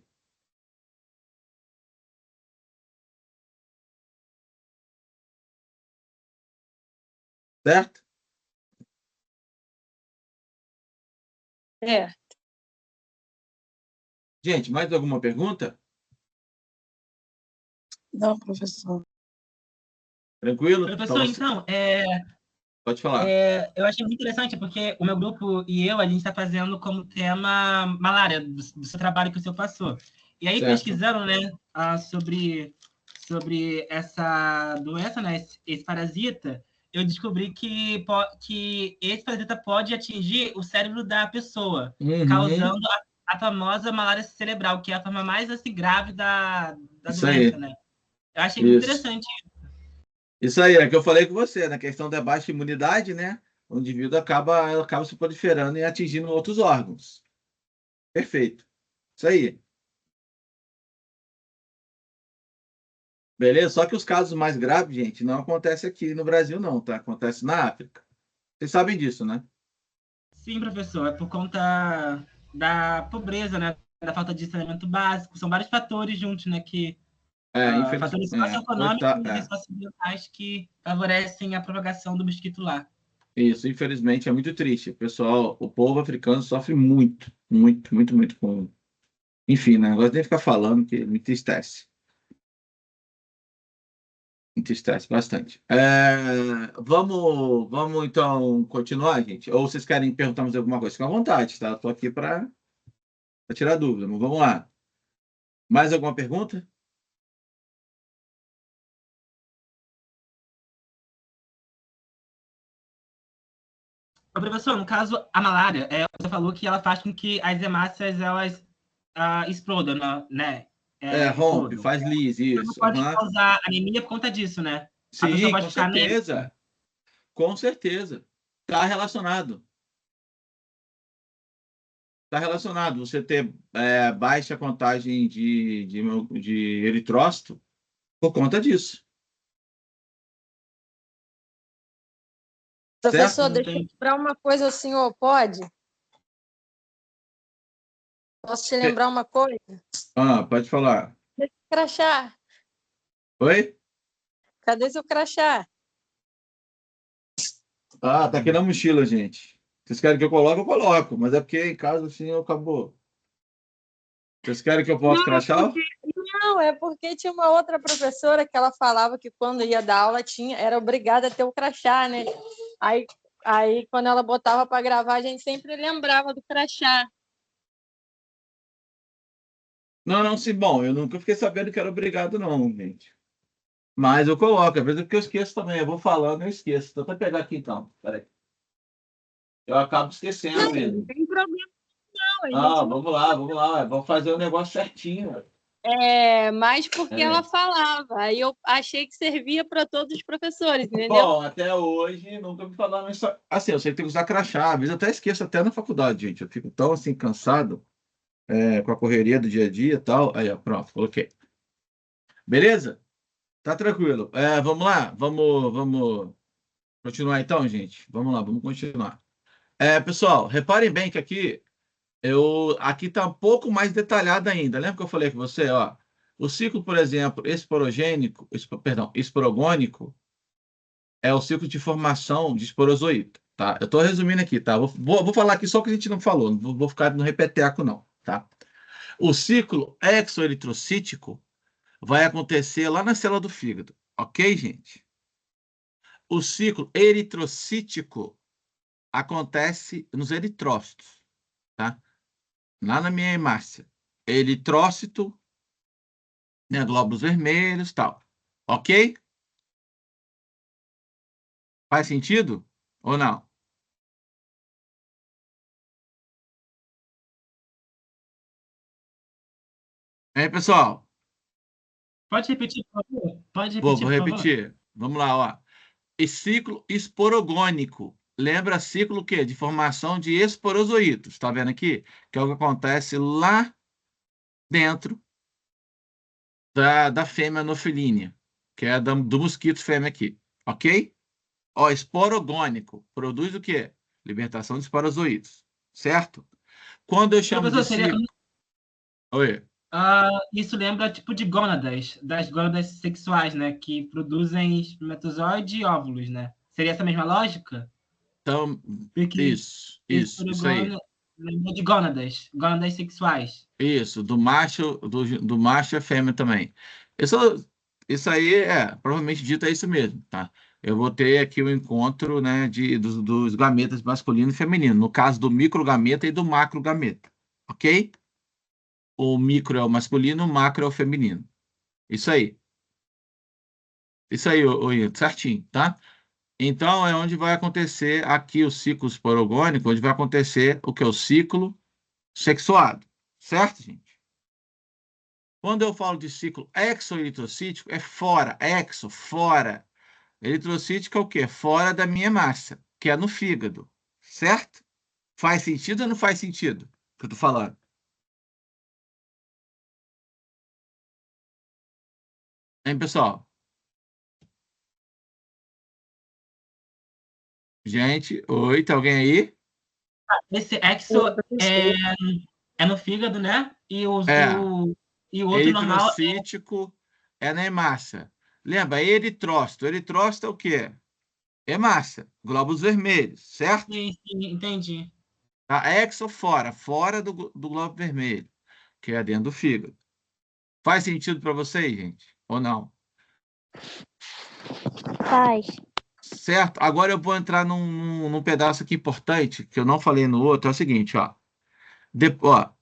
Certo? É. Gente, mais alguma pergunta? Não, professor. Tranquilo? Professor, então, Pode falar. eu achei muito interessante, porque o meu grupo e eu, a gente está fazendo como tema malária, do seu trabalho que o senhor passou. E aí, Certo. pesquisando, né, sobre essa doença, né, esse parasita, eu descobri que esse parasita pode atingir o cérebro da pessoa, causando a famosa malária cerebral, que é a forma mais assim, grave da Isso doença, aí. né? Eu achei muito Isso. interessante. Isso aí, é que eu falei com você, na questão da baixa imunidade, né? O indivíduo acaba se proliferando e atingindo outros órgãos. Perfeito. Isso aí. Beleza? Só que os casos mais graves, gente, não acontecem aqui no Brasil, não, tá? Acontece na África. Vocês sabem disso, né? Sim, professor, é por conta da pobreza, né? Da falta de saneamento básico. São vários fatores juntos, né? Fatores socioeconômicos e socioambientais que favorecem a propagação do mosquito lá. Isso, infelizmente, é muito triste. O povo africano sofre muito, muito, muito, muito com. Enfim, né? Agora tem que ficar falando que me entristece. Me entristece bastante. Vamos então continuar, gente? Ou vocês querem perguntar mais alguma coisa? Fica à vontade, tá? Estou aqui para tirar dúvida, mas vamos lá. Mais alguma pergunta? Professor, no caso, a malária, você falou que ela faz com que as hemácias elas explodam, né? Rompe, faz lis, Não isso. pode causar anemia por conta disso, né? A pessoa Sim, pode com ficar anêmica. certeza. Com certeza. Está relacionado. Está relacionado. Você ter baixa contagem de eritrócito por conta disso. Professor, Certo? deixa eu lembrar uma coisa, o senhor pode? Posso te lembrar uma coisa? Pode falar. Crachá. Oi? Cadê seu crachá? Tá aqui na mochila, gente. Vocês querem que eu coloque? Eu coloco. Mas é porque em casa, assim, acabou. Vocês querem que eu possa crachá? Não, é porque tinha uma outra professora que ela falava que quando ia dar aula era obrigada a ter o crachá, né? Aí quando ela botava para gravar, a gente sempre lembrava do crachá. Não, sim, bom, eu nunca fiquei sabendo que era obrigado, não, gente. Mas eu coloco, às vezes é porque eu esqueço também. Eu vou falando, eu esqueço. Então, vou pegar aqui então. Peraí. Eu acabo esquecendo mesmo. Não tem problema, não. Vamos lá. Vamos fazer o negócio certinho. Mas porque ela falava. Aí eu achei que servia para todos os professores, entendeu? Bom, até hoje nunca me falaram isso. Assim, eu sei que tem que usar crachá. Às vezes eu até esqueço até na faculdade, gente. Eu fico tão assim cansado com a correria do dia a dia e tal. Aí, ó, pronto, coloquei. Beleza? Tá tranquilo. Vamos lá? Vamos continuar então, gente? Vamos lá, vamos continuar. Pessoal, reparem bem que aqui está um pouco mais detalhado ainda. Lembra que eu falei com você? Ó, o ciclo, por exemplo, esporogônico é o ciclo de formação de esporozoíta. Tá? Eu estou resumindo aqui, tá? Vou falar aqui só o que a gente não falou, não vou ficar no repeteco, não. Tá? O ciclo exoeritrocítico vai acontecer lá na célula do fígado. Ok, gente? O ciclo eritrocítico acontece nos eritrócitos, tá? Lá na minha hemácia. Eritrócito, né, glóbulos vermelhos, tal. Ok? Faz sentido ou não? Pessoal? Pode repetir, por favor? Vou repetir. Vamos lá, ó. E ciclo esporogônico. Lembra ciclo o quê? De formação de esporozoítos. Está vendo aqui? Que é o que acontece lá dentro da fêmea anofilínea, que é do mosquito fêmea aqui. Ok? Ó, esporogônico. Produz o quê? Libertação de esporozoítos. Certo? Quando eu chamo de ciclo... Oi. Isso lembra tipo de gônadas, das gônadas sexuais, né? Que produzem espermatozoide e óvulos, né? Seria essa mesma lógica? Então, isso aí. Lembra de gônadas sexuais. Isso, do macho e fêmea também. Isso aí provavelmente dito é isso mesmo, tá? Eu vou ter aqui o encontro, né, dos gametas masculino e feminino, no caso do microgameta e do macrogameta, ok? O micro é o masculino, o macro é o feminino. Isso aí. Isso aí, Ian, certinho, tá? Então, é onde vai acontecer aqui o ciclo esporogônico, onde vai acontecer o que é o ciclo sexuado, certo, gente? Quando eu falo de ciclo exoeritrocítico, é fora, fora. Eritrocítico é o quê? Fora da minha massa, que é no fígado, certo? Faz sentido ou não faz sentido o que eu tô falando? Hein, pessoal? Gente, oi, tá alguém aí? Esse exo é no fígado, né? É, E o outro normal eritrocítico é na hemácia. Lembra, eritrócito. Eritrócito é o quê? Hemácia, glóbulos vermelhos, certo? sim, entendi. Tá? Exo fora do glóbulo vermelho, que é dentro do fígado. Faz sentido para vocês, gente? Ou não? Faz. Certo? Agora eu vou entrar num pedaço aqui importante, que eu não falei no outro, é o seguinte, ó.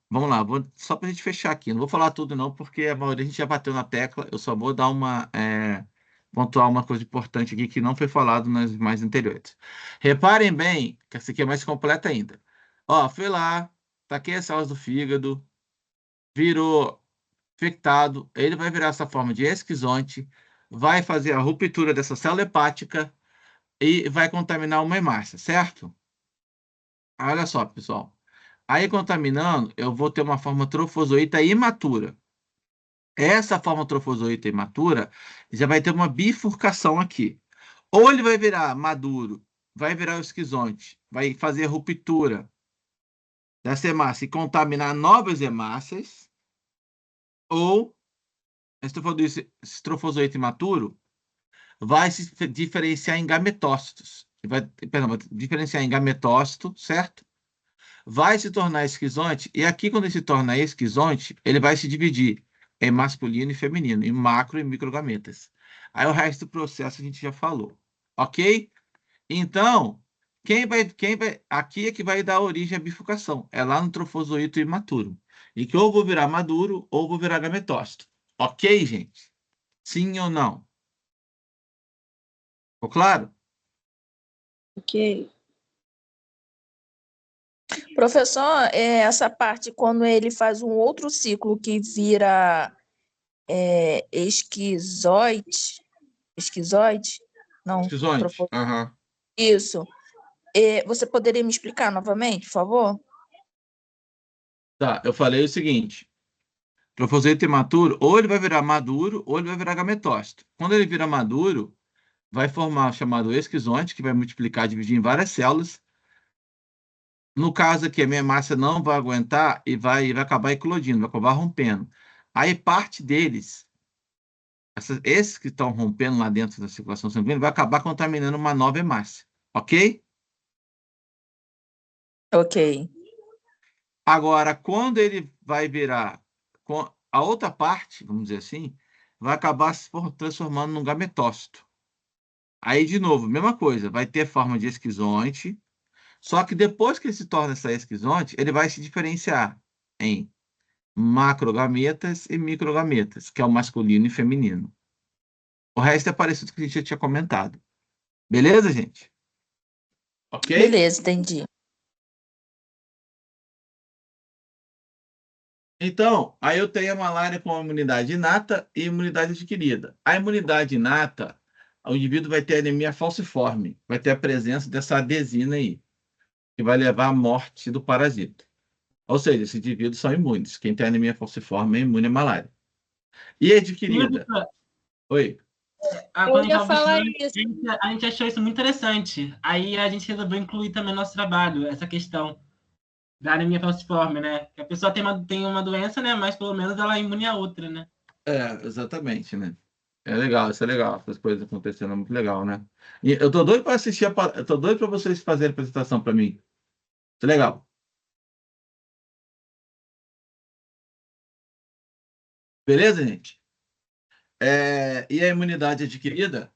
Vamos lá, só para a gente fechar aqui. Não vou falar tudo, não, porque a maioria a gente já bateu na tecla. Eu só vou dar pontuar uma coisa importante aqui que não foi falado nas mais anteriores. Reparem bem, que essa aqui é mais completa ainda. Ó, fui lá, taquei as células do fígado, virou infectado, ele vai virar essa forma de esquizonte, vai fazer a ruptura dessa célula hepática e vai contaminar uma hemácia, certo? Olha só, pessoal. Aí, contaminando, eu vou ter uma forma trofozoíta imatura. Essa forma trofozoíta imatura já vai ter uma bifurcação aqui. Ou ele vai virar maduro, vai virar o esquizonte, vai fazer a ruptura dessa hemácia e contaminar novas hemácias, ou esse trofozoíta imaturo vai se diferenciar em gametócitos. Vai diferenciar em gametócito, certo? Vai se tornar esquizonte, e aqui, quando ele se torna esquizonte, ele vai se dividir em masculino e feminino, em macro e microgametas. Aí o resto do processo a gente já falou. Ok? Então, aqui é que vai dar origem à bifurcação. É lá no trofozoito imaturo. E que ou vou virar maduro ou vou virar gametócito. Ok, gente? Sim ou não? Ficou claro? Ok. Professor, essa parte, quando ele faz um outro ciclo que vira esquizoide, não, Esquizonte? Aham. isso. Você poderia me explicar novamente, por favor? Tá, eu falei o seguinte. Trofozoito imaturo, ou ele vai virar maduro, ou ele vai virar gametócito. Quando ele vira maduro, vai formar o chamado esquizonte, que vai multiplicar, dividir em várias células. No caso aqui, a minha massa não vai aguentar e vai acabar eclodindo, vai acabar rompendo. Aí parte deles, esses que estão rompendo lá dentro da circulação sanguínea, vai acabar contaminando uma nova hemácia. Ok? Ok. Agora, quando ele vai virar, a outra parte, vamos dizer assim, vai acabar se transformando num gametócito. Aí, de novo, mesma coisa, vai ter forma de esquizonte, só que depois que ele se torna essa esquizonte, ele vai se diferenciar em macrogametas e microgametas, que é o masculino e feminino. O resto é parecido com o que a gente já tinha comentado. Beleza, gente? Ok? Beleza, entendi. Então, aí eu tenho a malária com imunidade inata e imunidade adquirida. A imunidade inata, o indivíduo vai ter anemia falciforme, vai ter a presença dessa adesina aí, que vai levar à morte do parasita. Ou seja, esses indivíduos são imunes. Quem tem anemia falciforme é imune à malária. E adquirida? Oi. Quando a Eu gente ia estava falar pesquisando, isso. a gente achou isso muito interessante. Aí a gente resolveu incluir também no nosso trabalho essa questão da anemia falciforme, né? Que a pessoa tem uma doença, né? Mas pelo menos ela é imune à outra, né? Exatamente, né? É legal, isso é legal. Essas coisas acontecendo é muito legal, né? E eu tô doido para assistir eu tô doido para vocês fazerem a apresentação para mim. Isso é legal. Beleza, gente? E a imunidade adquirida?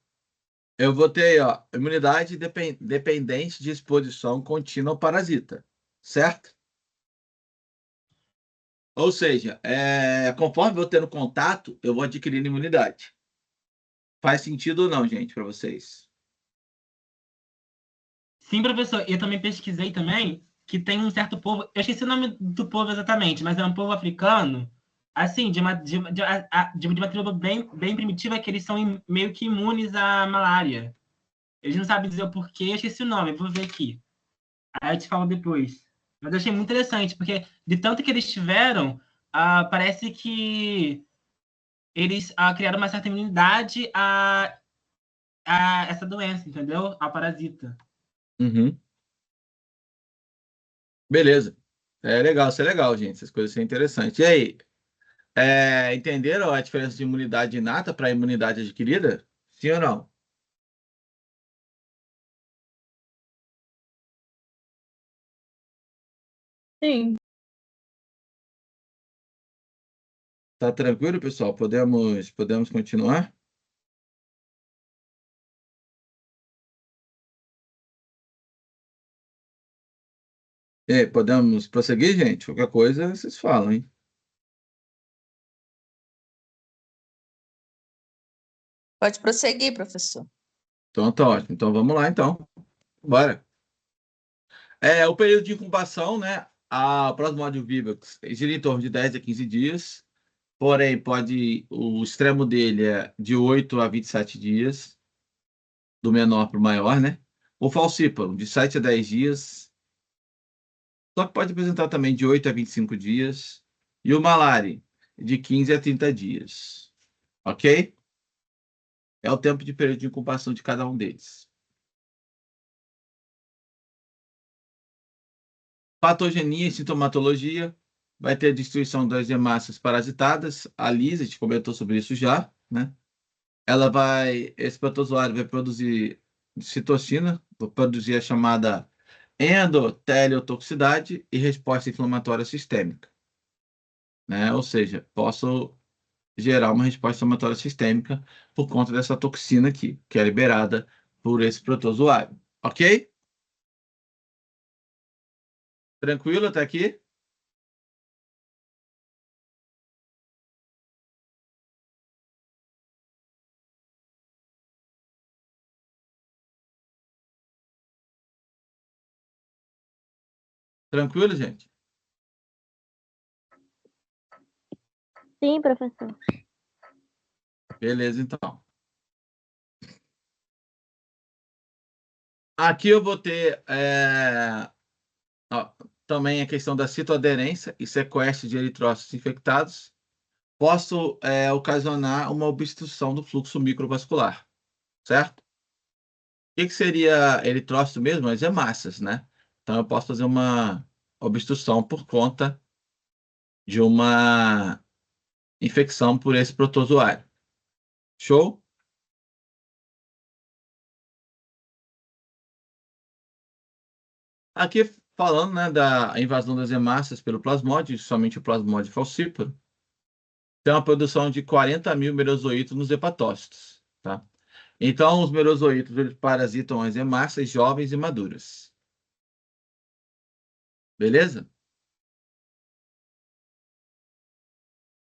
Eu vou ter aí, ó, imunidade dependente de exposição contínua ao parasita, certo? Ou seja, conforme eu vou tendo contato, eu vou adquirindo imunidade. Faz sentido ou não, gente, para vocês? Sim, professor. Eu também pesquisei também que tem um certo povo, eu esqueci o nome do povo exatamente, mas é um povo africano, assim, de uma tribo bem primitiva, que eles são meio que imunes à malária. Eles não sabem dizer o porquê, eu esqueci o nome, vou ver aqui. Aí eu te falo depois. Mas eu achei muito interessante, porque de tanto que eles tiveram, parece que eles criaram uma certa imunidade a essa doença, entendeu? A parasita. Uhum. Beleza. É legal, isso é legal, gente. Essas coisas são interessantes. E aí, entenderam a diferença de imunidade inata para imunidade adquirida? Sim ou não? Sim. Tá tranquilo, pessoal? Podemos continuar? E aí, podemos prosseguir, gente? Qualquer coisa, vocês falam, hein? Pode prosseguir, professor. Então tá ótimo. Então vamos lá, então. Bora. O período de incubação, né? A Plasmodium vivax gira em torno de 10 a 15 dias. Porém, o extremo dele é de 8 a 27 dias, do menor para o maior, né? O falciparum, de 7 a 10 dias, só que pode apresentar também de 8 a 25 dias. E o malari, de 15 a 30 dias. Ok? É o tempo de período de incubação de cada um deles. Patogenia e sintomatologia. Vai ter a destruição das hemácias parasitadas. A Lisa, a gente comentou sobre isso já, né? Esse protozoário vai produzir citocina, vai produzir a chamada endotelietoxicidade e resposta inflamatória sistêmica, né? Ou seja, posso gerar uma resposta inflamatória sistêmica por conta dessa toxina aqui, que é liberada por esse protozoário. Ok? Tranquilo até aqui? Tranquilo, gente? Sim, professor. Beleza, então. Aqui eu vou ter também a questão da citoaderência e sequestro de eritrócitos infectados. Posso ocasionar uma obstrução do fluxo microvascular, certo? O que seria eritrócito mesmo? As hemácias, né? Então, eu posso fazer uma obstrução por conta de uma infecção por esse protozoário. Show? Aqui falando, né, da invasão das hemácias pelo plasmódio, somente o plasmódio falciparum, tem uma produção de 40 mil merozoítos nos hepatócitos, tá? Então, os merozoítos eles parasitam as hemácias jovens e maduras. Beleza?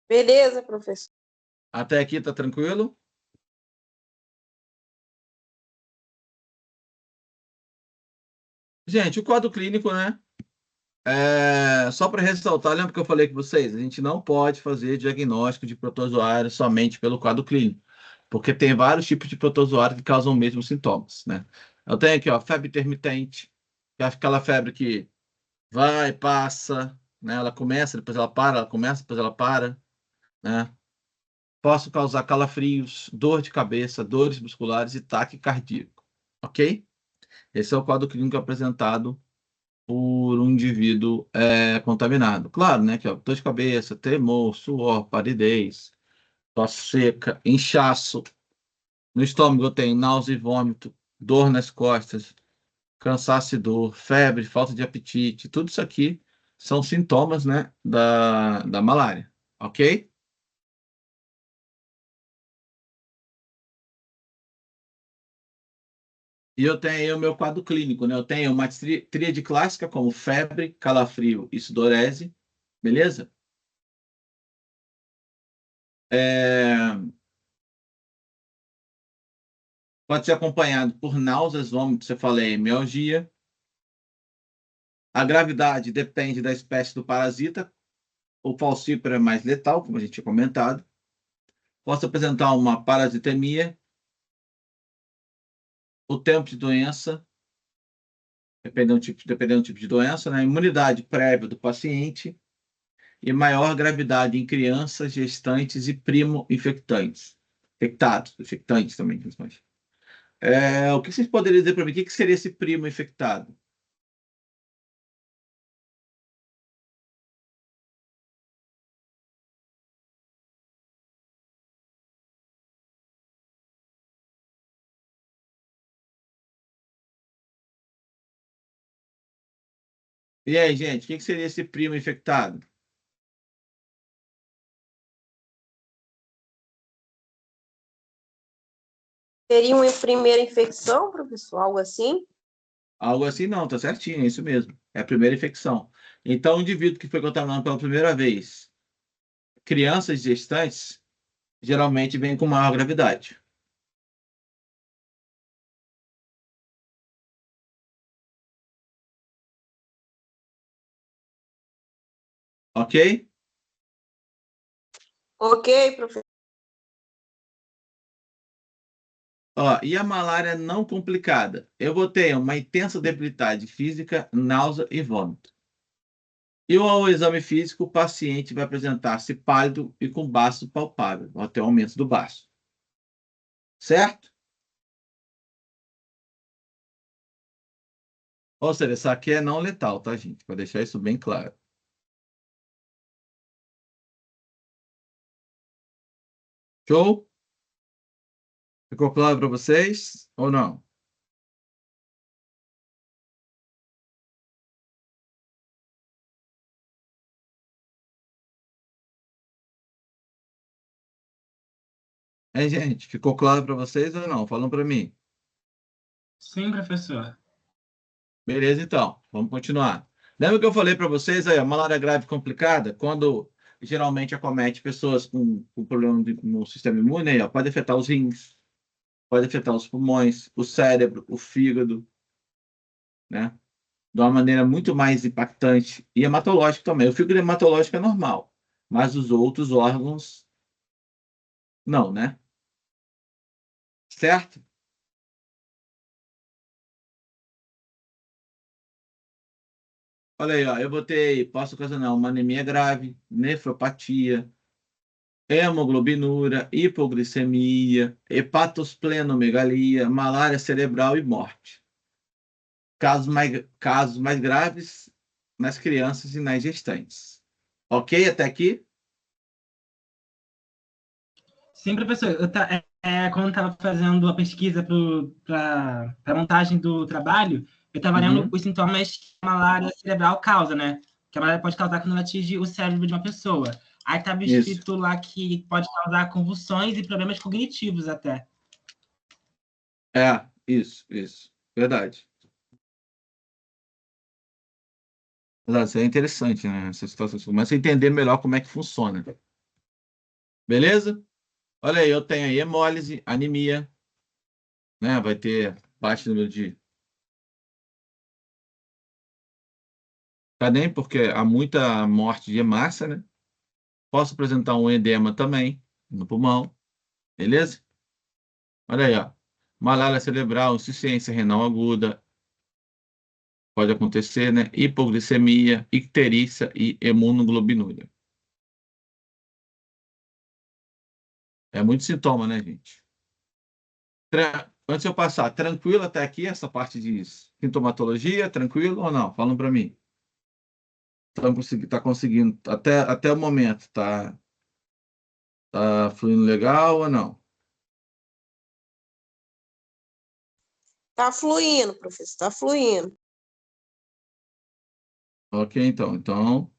Beleza, professor. Até aqui tá tranquilo? Gente, o quadro clínico, né? Só para ressaltar, lembra que eu falei com vocês? A gente não pode fazer diagnóstico de protozoário somente pelo quadro clínico, porque tem vários tipos de protozoário que causam os mesmos sintomas, né? Eu tenho aqui, ó, febre intermitente, que é aquela febre que vai, passa, né? Ela começa, depois ela para, ela começa, depois ela para, né? Posso causar calafrios, dor de cabeça, dores musculares e taque cardíaco, ok? Esse é o quadro clínico apresentado por um indivíduo contaminado. Claro, né? Que, ó, dor de cabeça, tremor, suor, palidez, tosse seca, inchaço. No estômago eu tenho náusea e vômito, dor nas costas, cansaço e dor, febre, falta de apetite. Tudo isso aqui são sintomas, né, da malária, ok? E eu tenho aí o meu quadro clínico, né? Eu tenho uma tríade clássica, como febre, calafrio e sudorese, beleza? Pode ser acompanhado por náuseas, vômitos, eu falei, mialgia. A gravidade depende da espécie do parasita. O falciparum é mais letal, como a gente tinha comentado. Posso apresentar uma parasitemia. O tempo de doença, dependendo do tipo de doença, né? Imunidade prévia do paciente e maior gravidade em crianças, gestantes e primo-infectantes. Infectantes também, principalmente. O que vocês poderiam dizer para mim? O que seria esse primo infectado? E aí, gente, o que seria esse primo infectado? Seria uma primeira infecção, professor? Algo assim? Algo assim, não, tá certinho, é isso mesmo. É a primeira infecção. Então, o indivíduo que foi contaminado pela primeira vez, crianças gestantes, geralmente vem com maior gravidade. Ok? Ok, professor. Ó, e a malária não complicada? Eu vou ter uma intensa debilidade física, náusea e vômito. E ao exame físico, o paciente vai apresentar-se pálido e com baço palpável, ou até aumento do baço. Certo? Ou seja, essa aqui é não letal, tá, gente? Para deixar isso bem claro. Show? Ficou claro para vocês ou não? Hein, gente? Ficou claro para vocês ou não? Falam para mim. Sim, professor. Beleza, então. Vamos continuar. Lembra que eu falei para vocês aí, a malária grave complicada, quando geralmente acomete pessoas com problema no sistema imune, aí, ó, pode afetar os rins, pode afetar os pulmões, o cérebro, o fígado, né? De uma maneira muito mais impactante e hematológico também. O fígado hematológico é normal, mas os outros órgãos não, né? Certo? Olha aí, ó, eu botei, posso ocasionar uma anemia grave, nefropatia, hemoglobinúria, hipoglicemia, hepatosplenomegalia, malária cerebral e morte. Casos mais graves nas crianças e nas gestantes. Ok até aqui? Sim, professor. Quando estava fazendo a pesquisa para a montagem do trabalho, eu estava lendo os sintomas que a malária cerebral causa, né? Que a malária pode causar quando ela atinge o cérebro de uma pessoa. Aí estava escrito lá que pode causar convulsões e problemas cognitivos até. Isso. Verdade. Isso é interessante, né? Essa situação. Você começa a entender melhor como é que funciona. Beleza? Olha aí, eu tenho aí hemólise, anemia, né? Vai ter baixo número de. Cadê? Porque há muita morte de hemácia, né? Posso apresentar um edema também no pulmão. Beleza? Olha aí, ó. Malária cerebral, insuficiência renal aguda, pode acontecer, né? Hipoglicemia, icterícia e imunoglobinúria. É muito sintoma, né, gente? Antes de eu passar, tranquilo até aqui essa parte de sintomatologia? Tranquilo ou não? Falam para mim. Tá conseguindo, até o momento, tá fluindo legal ou não? Tá fluindo, professor, tá fluindo. Ok, então. Então,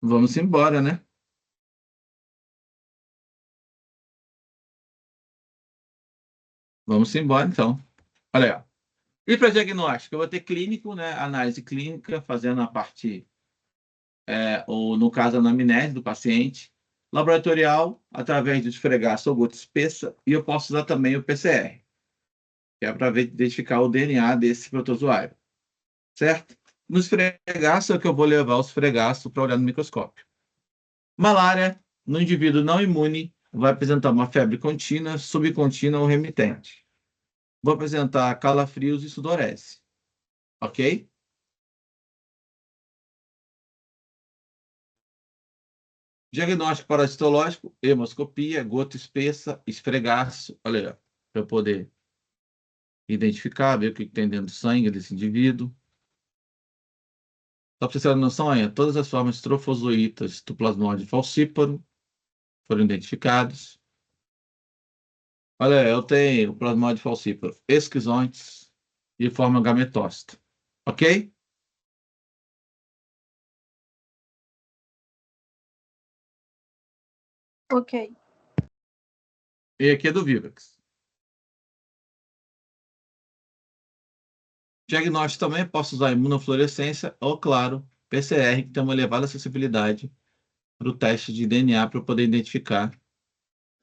vamos embora, né? Vamos embora, então. Olha aí, ó. E para diagnóstico, eu vou ter clínico, né? Análise clínica, fazendo a parte, ou no caso, a anamnese do paciente. Laboratorial, através de esfregaço ou gota espessa, e eu posso usar também o PCR, que é para identificar o DNA desse protozoário, certo? No esfregaço é que eu vou levar o esfregaço para olhar no microscópio. Malária, no indivíduo não imune, vai apresentar uma febre contínua, subcontínua ou remitente. Vou apresentar calafrios e sudorese, ok? Diagnóstico parasitológico, hemoscopia, gota espessa, esfregaço, olha aí, para eu poder identificar, ver o que tem dentro do sangue desse indivíduo. Só para você ter uma noção, todas as formas trofozoítas do plasmódio falcíparo foram identificadas. Olha, eu tenho o plasmódio falcíparo esquizontes e forma gametócita, ok? Ok. E aqui é do Vivax. Diagnóstico também posso usar imunofluorescência ou, claro, PCR, que tem uma elevada acessibilidade para o teste de DNA para eu poder identificar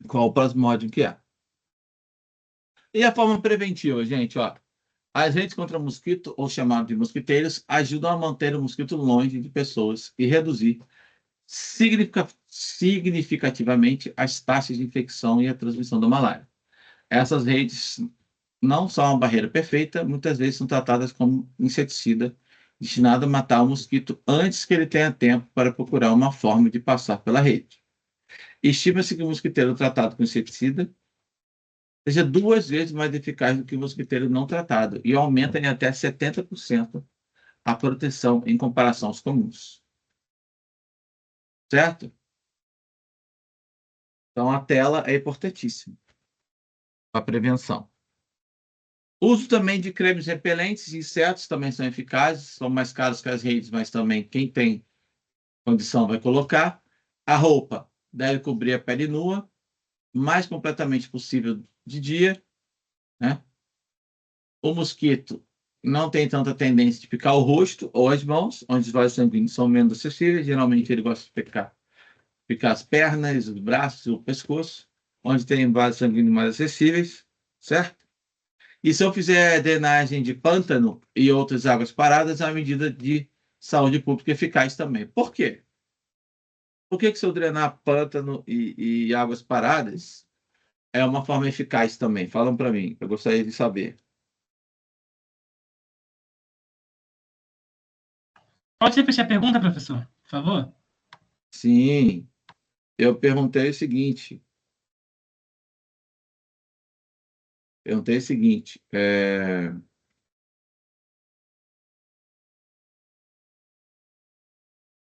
qual o plasmódio que é. E a forma preventiva, gente, ó. As redes contra mosquito, ou chamado de mosquiteiros, ajudam a manter o mosquito longe de pessoas e reduzir significativamente as taxas de infecção e a transmissão da malária. Essas redes não são uma barreira perfeita, muitas vezes são tratadas como inseticida destinado a matar o mosquito antes que ele tenha tempo para procurar uma forma de passar pela rede. Estima-se que o mosquiteiro tratado com inseticida seja 2 vezes mais eficaz do que o mosquiteiro não tratado e aumenta em até 70% a proteção em comparação aos comuns. Certo? Então, a tela é importantíssima para a prevenção. Uso também de cremes repelentes de insetos também são eficazes, são mais caros que as redes, mas também quem tem condição vai colocar. A roupa deve cobrir a pele nua, mais completamente possível de dia, né? O mosquito não tem tanta tendência de picar o rosto ou as mãos, onde os vasos sanguíneos são menos acessíveis. Geralmente ele gosta de picar as pernas, os braços e o pescoço, onde tem vasos sanguíneos mais acessíveis, certo? E se eu fizer drenagem de pântano e outras águas paradas, é uma medida de saúde pública eficaz também. Por quê? Por que se eu drenar pântano e águas paradas é uma forma eficaz também? Falam para mim, eu gostaria de saber. Pode repetir a pergunta, professor, por favor? Sim, eu perguntei o seguinte.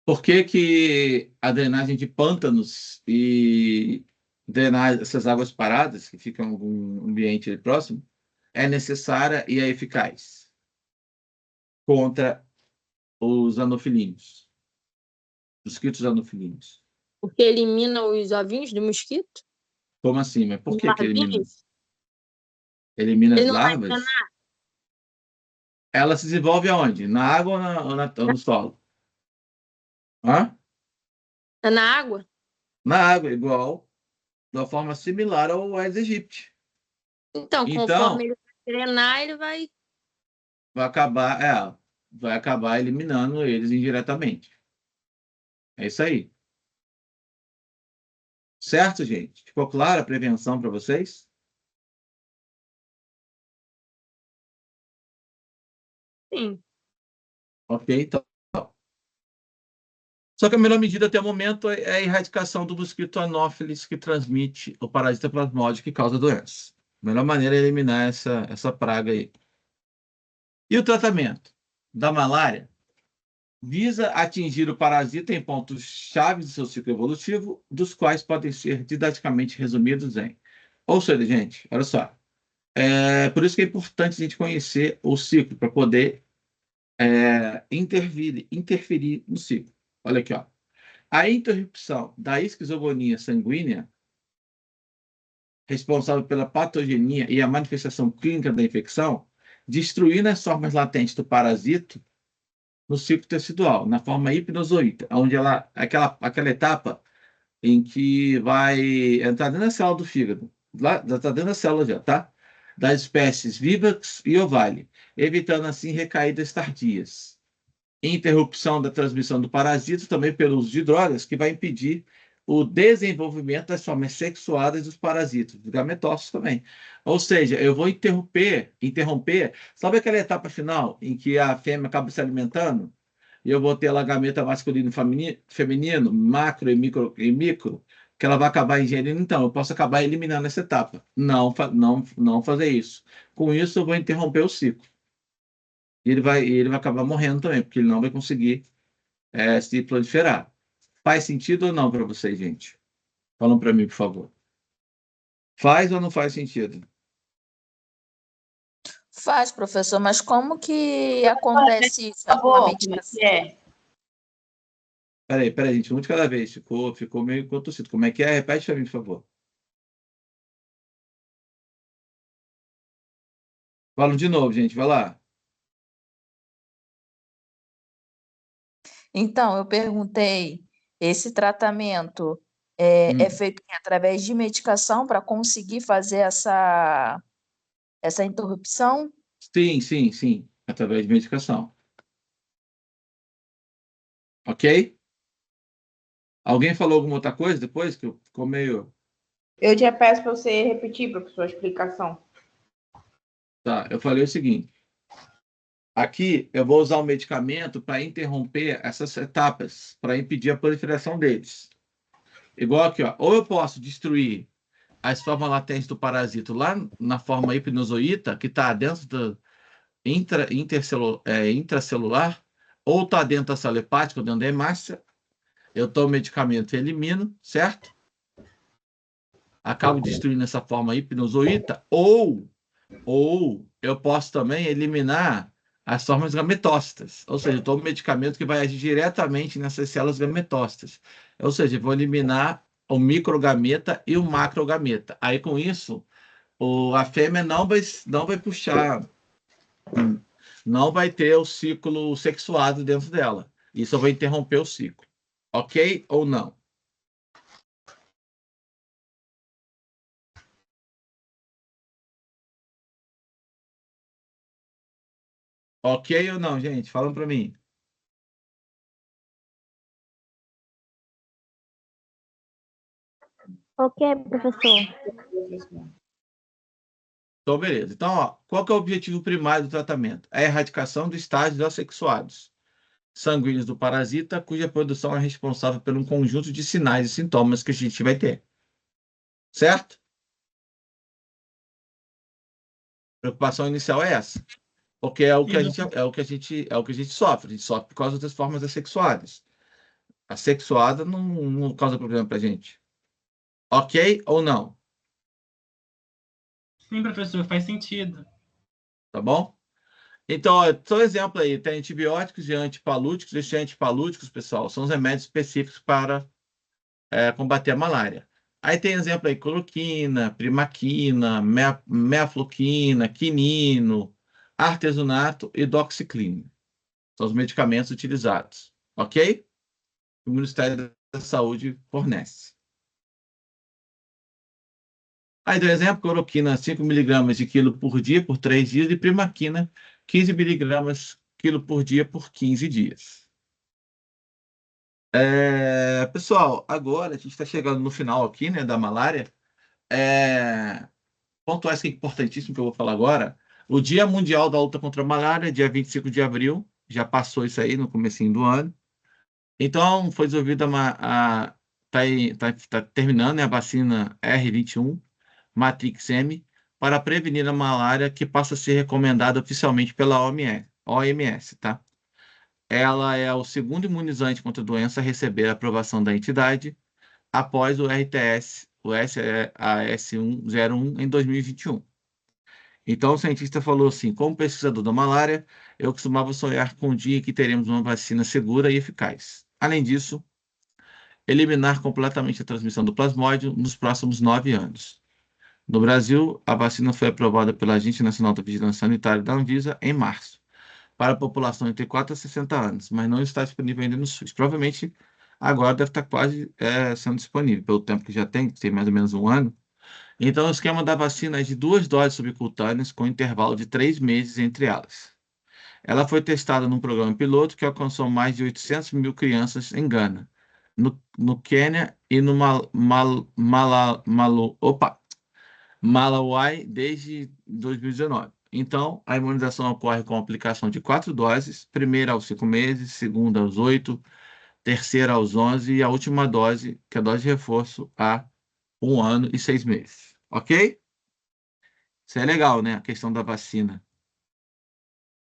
Por que que a drenagem de pântanos e drenar essas águas paradas, que ficam em algum ambiente ali próximo, é necessária e é eficaz contra os anofilíneos, mosquitos anofilíneos? Porque elimina os ovinhos do mosquito? Como assim? Mas por que que elimina? Larvinhas? Elimina as Ele não vai larvas? Ela se desenvolve aonde? Na água ou no solo? Hã? É na água? Na água, igual, de uma forma similar ao Aedes aegypti. Então, Então, conforme ele vai drenar, ele vai... vai acabar eliminando eles indiretamente. É isso aí. Certo, gente? Ficou clara a prevenção para vocês? Sim. Ok, então. Só que a melhor medida até o momento é a erradicação do mosquito Anopheles, que transmite o parasita plasmódio que causa doença. A melhor maneira é eliminar essa praga aí. E o tratamento da malária visa atingir o parasita em pontos chaves do seu ciclo evolutivo, dos quais podem ser didaticamente resumidos em... Ou seja, gente, olha só. Por isso que é importante a gente conhecer o ciclo, para poder interferir no ciclo. Olha aqui, ó. A interrupção da esquizogonia sanguínea, responsável pela patogenia e a manifestação clínica da infecção, destruindo as formas latentes do parasito no ciclo tecidual, na forma hipnozoíta, onde aquela etapa em que vai entrar dentro da célula do fígado, lá, está dentro da célula já, tá? Das espécies Vivax e Ovale, evitando assim recaídas tardias. Interrupção da transmissão do parasito também pelo uso de drogas, que vai impedir o desenvolvimento das formas sexuadas dos parasitos, dos gametócitos também. Ou seja, eu vou interromper, sabe aquela etapa final em que a fêmea acaba se alimentando? E eu vou ter a gameta masculino e feminino, macro e micro, que ela vai acabar ingerindo. Então, eu posso acabar eliminando essa etapa. Não fazer isso. Com isso, eu vou interromper o ciclo. E ele vai acabar morrendo também, porque ele não vai conseguir se proliferar. Faz sentido ou não para vocês, gente? Falam para mim, por favor. Faz ou não faz sentido? Faz, professor, mas como que acontece isso? A medicação? Peraí, gente, um de cada vez. Ficou meio contorcido. Como é que é? Repete para mim, por favor. Fala de novo, gente. Vai lá. Então, eu perguntei, esse tratamento é feito através de medicação para conseguir fazer essa interrupção? Sim. Através de medicação. Ok? Alguém falou alguma outra coisa depois que ficou meio... Eu te peço para você repetir, professor, a explicação. Tá, eu falei o seguinte. Aqui eu vou usar o medicamento para interromper essas etapas, para impedir a proliferação deles. Igual aqui, ó. Ou eu posso destruir as formas latentes do parasito lá na forma hipnozoíta, que está dentro do intracelular, ou está dentro da célula hepática, dentro da hemácia. Eu tomo o medicamento e elimino, certo? Acabo destruindo essa forma hipnozoíta, ou eu posso também eliminar as formas gametócitas, ou seja, eu tomo um medicamento que vai agir diretamente nessas células gametócitas, ou seja, eu vou eliminar o microgameta e o macrogameta. Aí, com isso, a fêmea não vai puxar, não vai ter o ciclo sexuado dentro dela. Isso vai interromper o ciclo. Ok ou não? Ok ou não, gente? Falam para mim. Ok, professor. Então, beleza. Então, ó, qual que é o objetivo primário do tratamento? É a erradicação dos estágios assexuados sanguíneos do parasita, cuja produção é responsável por um conjunto de sinais e sintomas que a gente vai ter. Certo? A preocupação inicial é essa. Porque é o que a gente sofre. A gente sofre por causa das formas assexuadas. A sexuada não causa problema pra gente. Ok ou não? Sim, professor, faz sentido. Tá bom? Então, só um exemplo aí, tem antibióticos e antipalúticos. Esses antipalúticos, pessoal, são os remédios específicos para combater a malária. Aí tem exemplo aí, cloroquina, primaquina, mefloquina, quinino, artesunato e doxiciclina. São os medicamentos utilizados, ok? O Ministério da Saúde fornece. Aí, do exemplo, cloroquina 5 mg de quilo por dia por 3 dias e primaquina 15 mg quilo por dia por 15 dias. Pessoal, agora a gente está chegando no final aqui, né, da malária. Ponto esse que é importantíssimo que eu vou falar agora. O Dia Mundial da Luta contra a Malária, dia 25 de abril, já passou isso aí no comecinho do ano. Então, foi desenvolvida tá terminando, né, a vacina R21, Matrix M, para prevenir a malária, que passa a ser recomendada oficialmente pela OMS, tá? Ela é o segundo imunizante contra a doença a receber a aprovação da entidade após o RTS, o SAS101 em 2021. Então, o cientista falou assim: como pesquisador da malária, eu costumava sonhar com o dia em que teremos uma vacina segura e eficaz. Além disso, eliminar completamente a transmissão do plasmódio nos próximos 9 anos. No Brasil, a vacina foi aprovada pela Agência Nacional da Vigilância Sanitária da Anvisa em março, para a população entre 4 a 60 anos, mas não está disponível ainda no SUS. Provavelmente agora deve estar quase sendo disponível, pelo tempo que já tem mais ou menos um ano. Então, o esquema da vacina é de 2 doses subcutâneas com intervalo de 3 meses entre elas. Ela foi testada num programa piloto que alcançou mais de 800 mil crianças em Gana, no Quênia e no Malawi desde 2019. Então, a imunização ocorre com a aplicação de 4 doses, primeira aos 5 meses, segunda aos 8, terceira aos 11 e a última dose, que é a dose de reforço, há 1 ano e 6 meses. Ok? Isso é legal, né? A questão da vacina.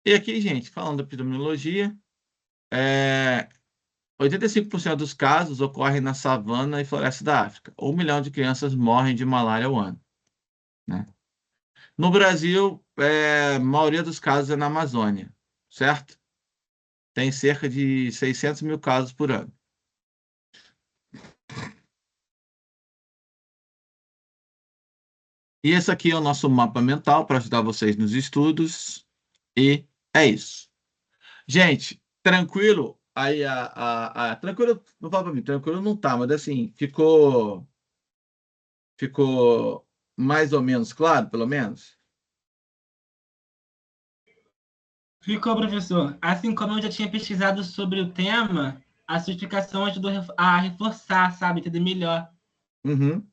E aqui, gente, falando da epidemiologia, 85% dos casos ocorrem na savana e floresta da África. 1 milhão de crianças morrem de malária ao ano, né? No Brasil, a maioria dos casos é na Amazônia, certo? Tem cerca de 600 mil casos por ano. E esse aqui é o nosso mapa mental para ajudar vocês nos estudos. E é isso. Gente, tranquilo? Aí, tranquilo, não fala para mim, tranquilo não tá, mas assim, ficou mais ou menos claro, pelo menos? Ficou, professor. Assim como eu já tinha pesquisado sobre o tema, a sua explicação ajudou a reforçar, sabe? Entender melhor. Uhum.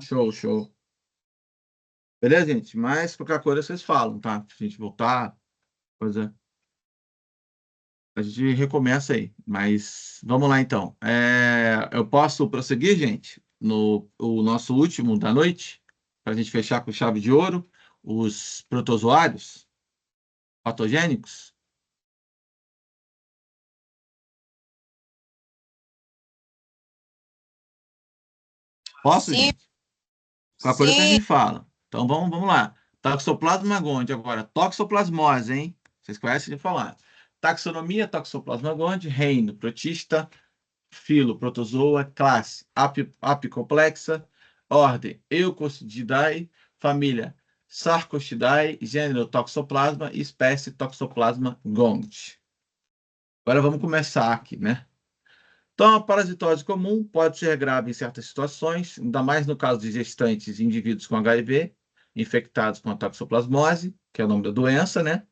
Show. Beleza, gente? Mas qualquer coisa vocês falam, tá? Se a gente voltar, coisa. A gente recomeça aí. Mas vamos lá, então. Eu posso prosseguir, gente, no o nosso último da noite, para a gente fechar com chave de ouro, os protozoários patogênicos? Posso, Sim, gente? Qualquer coisa vocês sim. me falam. Então vamos lá. Toxoplasma gondii agora. Toxoplasmose, hein? Vocês conhecem de falar. Taxonomia, Toxoplasma gondii, reino, protista, filo, protozoa, classe, apicomplexa, ordem, Eucocididae, família, Sarcostidae, gênero, Toxoplasma, espécie, Toxoplasma gondii. Agora vamos começar aqui, né? Então, a parasitose comum pode ser grave em certas situações, ainda mais no caso de gestantes e indivíduos com HIV, infectados com a toxoplasmose, que é o nome da doença, né?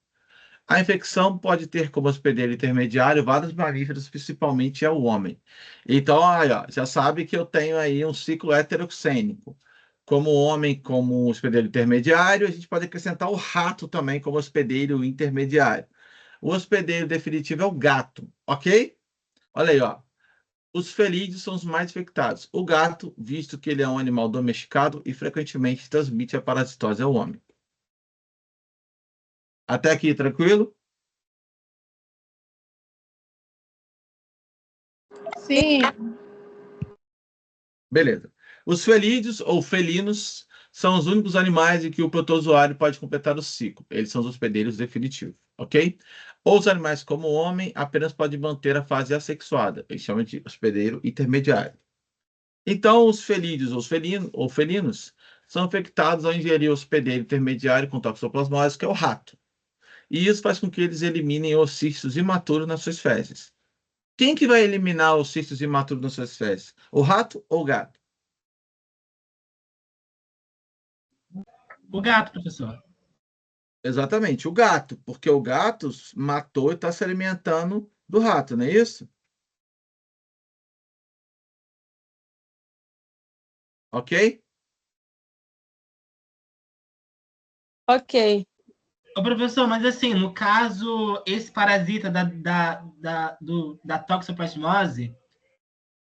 A infecção pode ter como hospedeiro intermediário vários mamíferos, principalmente é o homem. Então, aí, ó, já sabe que eu tenho aí um ciclo heteroxênico. Como homem, como hospedeiro intermediário, a gente pode acrescentar o rato também como hospedeiro intermediário. O hospedeiro definitivo é o gato, ok? Olha aí, ó. Os felídeos são os mais infectados. O gato, visto que ele é um animal domesticado e frequentemente transmite a parasitose ao homem. Até aqui, tranquilo? Sim. Beleza. Os felídeos ou felinos são os únicos animais em que o protozoário pode completar o ciclo. Eles são os hospedeiros definitivos, ok? Os animais como o homem apenas podem manter a fase assexuada. Eles chamam de hospedeiro intermediário. Então, os felídeos ou felinos são infectados ao ingerir o hospedeiro intermediário com toxoplasmose, que é o rato. E isso faz com que eles eliminem os cistos imaturos nas suas fezes. Quem que vai eliminar os cistos imaturos nas suas fezes? O rato ou o gato? O gato, professor. Exatamente, o gato, porque o gato matou e está se alimentando do rato, não é isso? Ok? Ok. Ô, professor, mas assim, no caso, esse parasita da toxoplasmose,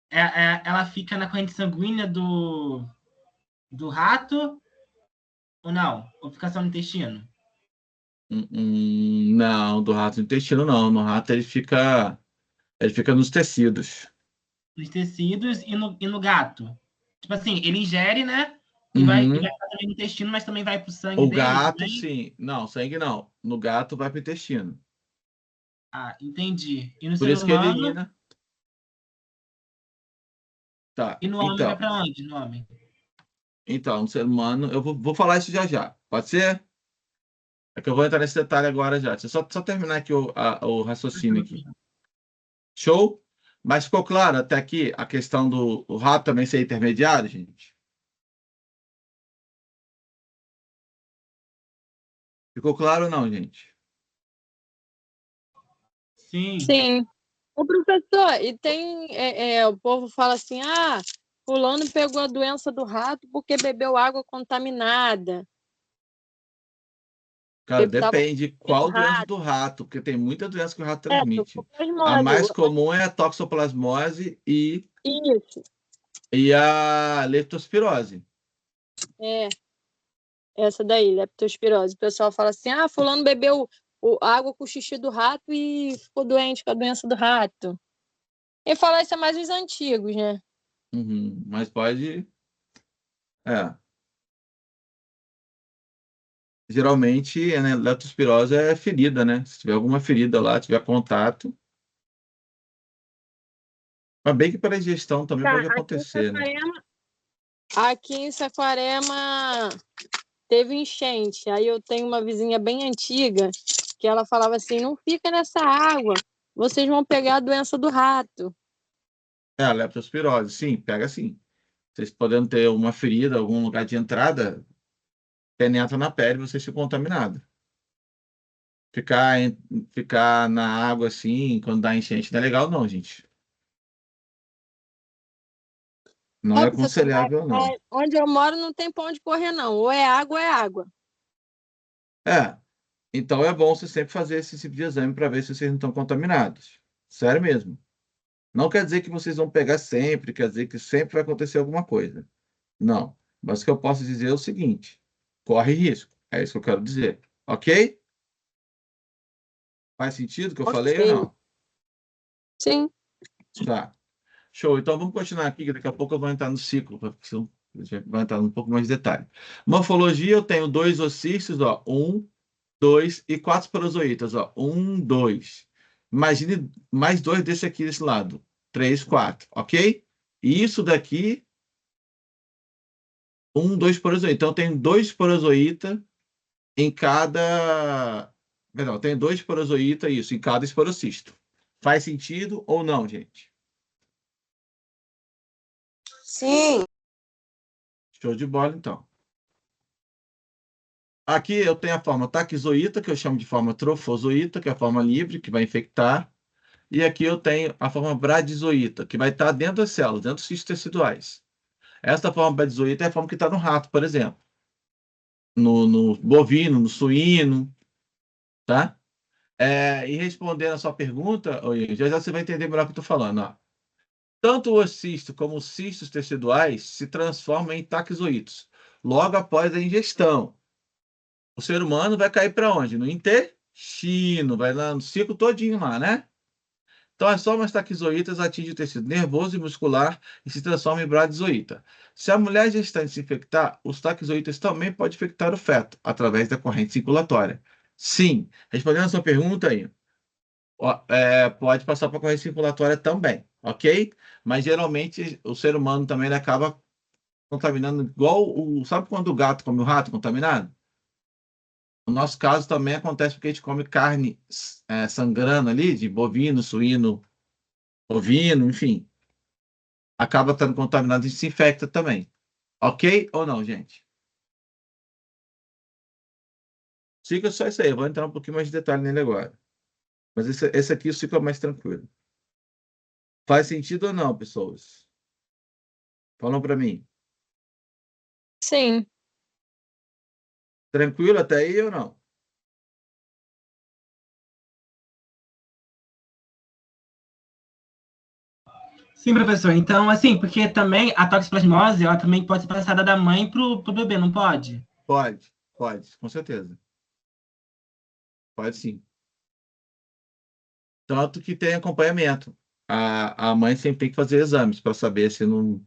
ela fica na corrente sanguínea do rato ou não? Ou fica só no intestino? Não, do rato no intestino não. No rato ele fica nos tecidos. Nos tecidos e no gato? Tipo assim, ele ingere, né? E vai Uhum. ficar também no intestino, mas também vai pro sangue O dele gato, também? sim. Não, sangue não. No gato vai para o intestino. Ah, entendi. E no Por ser isso que humano? elimina. Tá. E no homem vai Então, para onde? No homem? Então, no ser humano, eu vou falar isso já já. Pode ser? É que eu vou entrar nesse detalhe agora já. Deixa eu só terminar aqui o raciocínio aqui. Show? Mas ficou claro até aqui a questão do o rato também ser intermediário, gente? Ficou claro ou não, gente? Sim. Sim. O professor, e tem. O povo fala assim: ah, fulano pegou a doença do rato porque bebeu água contaminada. Cara, Porque tava depende com qual doença rato. do rato, porque tem muita doença que o rato transmite. A Toxoplasmose. mais comum é a toxoplasmose Isso. e a leptospirose. É. Essa daí, leptospirose. O pessoal fala assim: ah, fulano bebeu água com o xixi do rato e ficou doente com a doença do rato. E falar isso é mais os antigos, né? Uhum, mas pode. É. Geralmente, né, leptospirose é ferida, né? Se tiver alguma ferida lá, tiver contato. Mas bem que pela ingestão também Tá, pode acontecer, né? Aqui em Saquarema teve enchente. Aí eu tenho uma vizinha bem antiga que ela falava assim: não fica nessa água, vocês vão pegar a doença do rato. É, a leptospirose, sim, pega sim. Vocês podendo ter uma ferida, algum lugar de entrada, penetra na pele, você se contaminado. Ficar na água assim, quando dá enchente, não é legal, não, gente. Não é Professor, aconselhável, não. onde eu moro não tem pra onde correr, não. Ou é água, ou é água. É, então é bom você sempre fazer esse tipo de exame para ver se vocês não estão contaminados. Sério mesmo. Não quer dizer que vocês vão pegar sempre, quer dizer que sempre vai acontecer alguma coisa. Não. Mas o que eu posso dizer é o seguinte: corre risco. É isso que eu quero dizer. Ok? Faz sentido o que eu falei ou Ok. não? Sim. Tá. Show. Então vamos continuar aqui, que daqui a pouco eu vou entrar no ciclo, porque senão a gente vai entrar um pouco mais de detalhe. Morfologia, eu tenho 2 ossísteos, ó. 1, 2 e 4 porozoítas, ó. 1, 2. Imagine mais 2 desse aqui desse lado. 3, 4, ok? E isso daqui, 1, 2 porozoítas. Então tem 2 porozoítas em cada. Perdão, tem 2 porozoítas, isso, em cada esporocisto. Faz sentido ou não, gente? Sim. Show de bola, então. Aqui eu tenho a forma taquizoíta, que eu chamo de forma trofozoíta, que é a forma livre, que vai infectar. E aqui eu tenho a forma bradizoíta, que vai estar dentro das células, dentro dos cistos teciduais. Essa forma bradizoíta é a forma que está no rato, por exemplo. No bovino, no suíno, tá? E respondendo a sua pergunta, já já você vai entender melhor o que eu estou falando. Ó. Tanto o cisto como os cistos teciduais se transformam em taquizoítos, logo após a ingestão. O ser humano vai cair para onde? No intestino, vai lá no ciclo todinho lá, né? Então, as formas taquizoítas atingem o tecido nervoso e muscular e se transformam em bradizoíta. Se a mulher gestante se infectar, os taquizoítas também podem infectar o feto através da corrente circulatória. Sim, respondendo a sua pergunta aí, pode passar para a corrente circulatória também, ok? Mas geralmente o ser humano também ele acaba contaminando igual o. Sabe quando o gato come o rato contaminado? No nosso caso também acontece porque a gente come carne sangrando ali, de bovino, suíno, ovino, enfim. Acaba estando contaminado e se infecta também. Ok ou não, gente? Fica só isso aí. Eu vou entrar um pouquinho mais de detalhe nele agora. Mas esse aqui fica mais tranquilo. Faz sentido ou não, pessoas? Falam para mim. Sim. Tranquilo até aí ou não? Sim, professor. Então, assim, porque também a toxoplasmose, ela também pode ser passada da mãe pro bebê, não pode? Pode, com certeza. Pode sim. Tanto que tem acompanhamento. A mãe sempre tem que fazer exames para saber se não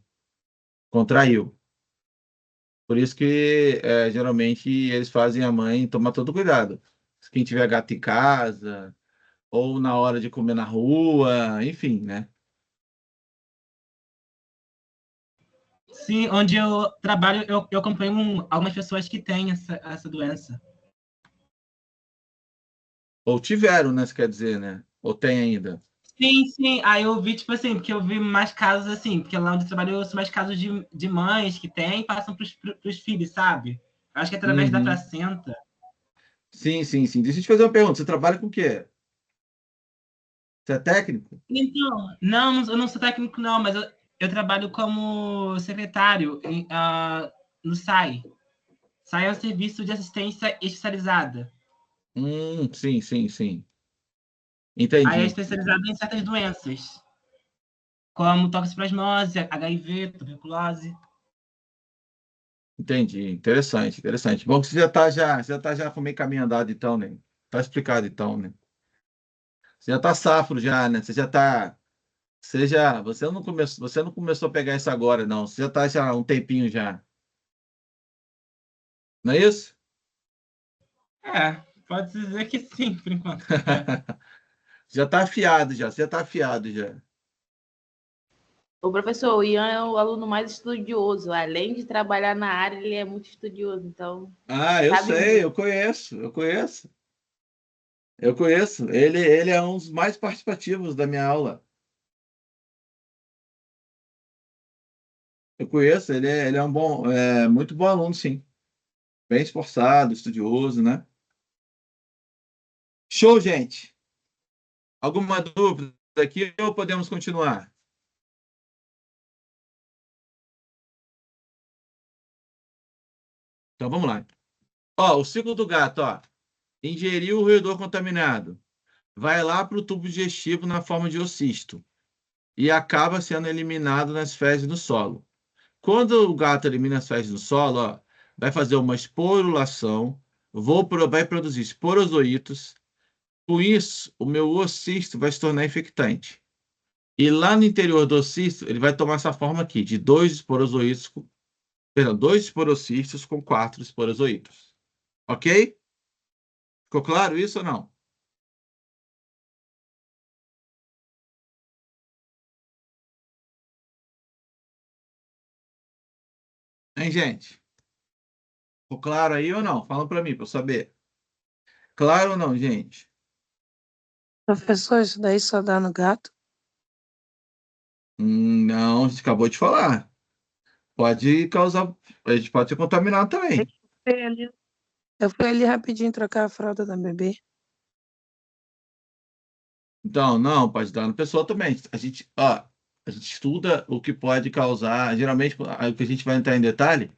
contraiu. Por isso que geralmente eles fazem a mãe tomar todo cuidado. Quem tiver gato em casa, ou na hora de comer na rua, enfim, né? Sim, onde eu trabalho, eu acompanho algumas pessoas que têm essa doença. Ou tiveram, né? Você quer dizer, né? Ou tem ainda? Sim. Aí eu vi, tipo assim, porque eu vi mais casos assim, porque lá onde eu trabalho eu ouço mais casos de mães que têm e passam pros filhos, sabe? Acho que é através da Uhum. placenta. Sim. Deixa eu te fazer uma pergunta. Você trabalha com o quê? Você é técnico? Então, eu não sou técnico, não, mas eu trabalho como secretário no SAI. SAI é o Serviço de Assistência Especializada. Sim. Aí é Entendi. especializado em certas doenças, como toxoplasmose, HIV, tuberculose. Entendi. Interessante. Bom que você já tá já com meio caminho andado, então, né? Tá explicado, então, né? Você já tá safro já, né? Você não começou a pegar isso agora, não. Você já tá já há um tempinho já. Não é isso? É, pode dizer que sim, por enquanto. Já tá afiado já. Você já tá afiado já. O professor, o Ian é o aluno mais estudioso. Além de trabalhar na área, ele é muito estudioso. Então, Ah, eu sabe sei, muito. Eu conheço. Ele é um dos mais participativos da minha aula. Eu conheço, ele é muito bom aluno, sim. Bem esforçado, estudioso, né? Show, gente. Alguma dúvida aqui ou podemos continuar? Então vamos lá. Ó, o ciclo do gato, ó. Ingeriu o roedor contaminado. Vai lá para o tubo digestivo na forma de oocisto e acaba sendo eliminado nas fezes no solo. Quando o gato elimina as fezes no solo, ó, vai fazer uma esporulação, vai produzir esporozoítos. Com isso, o meu oocisto vai se tornar infectante. E lá no interior do oocisto, ele vai tomar essa forma aqui, de dois esporocistos com 4 esporozoítos. Ok? Ficou claro isso ou não? Hein, gente? Ficou claro aí ou não? Fala para mim, para eu saber. Claro ou não, gente? Professor, isso daí só dá no gato? Não, a gente acabou de falar. Pode causar. A gente pode ser contaminado também. Eu fui ali rapidinho trocar a fralda da bebê. Então, não, pode dar no pessoal também. A gente estuda o que pode causar. Geralmente, o que a gente vai entrar em detalhe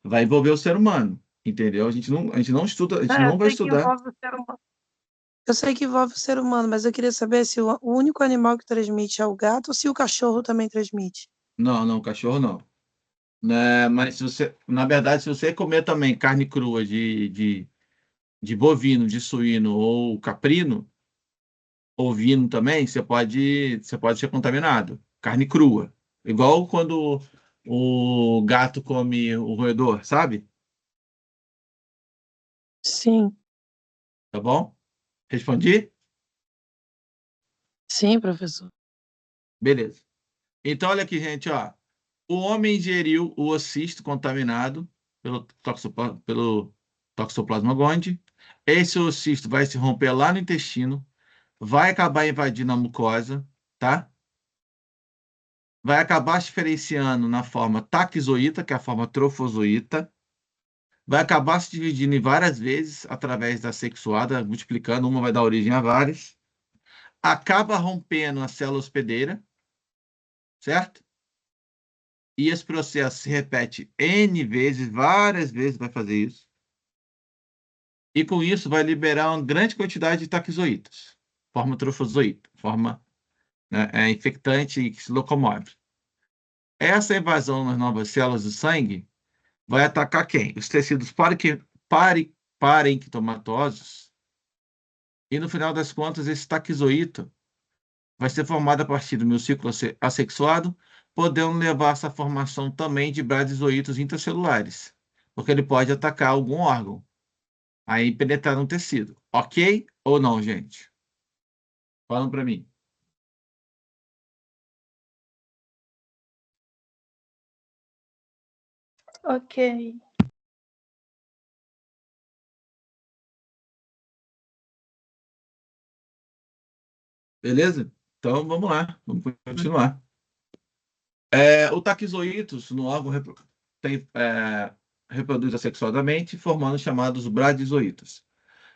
vai envolver o ser humano. Entendeu? A gente não estuda, a gente É, eu não vai sei que estudar. envolve o ser humano. Eu sei que envolve o ser humano, mas eu queria saber se o único animal que transmite é o gato ou se o cachorro também transmite. Não, cachorro não. Né? Mas se você, na verdade, se você comer também carne crua de bovino, de suíno ou caprino, ovino também, você pode ser contaminado. Carne crua. Igual quando o gato come o roedor, sabe? Sim, Tá bom? Respondi? sim, professor. Beleza. Então, olha aqui, gente, ó. O homem ingeriu o ocisto contaminado pelo Toxoplasma gondii. Esse ocisto vai se romper lá no intestino, vai acabar invadindo a mucosa, tá? Vai acabar diferenciando na forma taquizoíta, que é a forma trofozoíta, vai acabar se dividindo em várias vezes através da sexuada, multiplicando, uma vai dar origem a várias, acaba rompendo a célula hospedeira, certo? E esse processo se repete N vezes, várias vezes vai fazer isso. E com isso vai liberar uma grande quantidade de taquizoítas, forma trofozoíta, forma, né, infectante que se locomove. Essa invasão nas novas células do sangue vai atacar quem? Os tecidos parenquimatosos. E no final das contas, esse taquizoíto vai ser formado a partir do meu ciclo assexuado, podendo levar a essa formação também de bradizoítos intracelulares, porque ele pode atacar algum órgão, aí penetrar no tecido. Ok ou não, gente? Falam para mim. Ok. Beleza? Então, vamos lá. Vamos continuar. O taquizoítos no órgão reproduz assexuadamente, formando os chamados bradizoítas,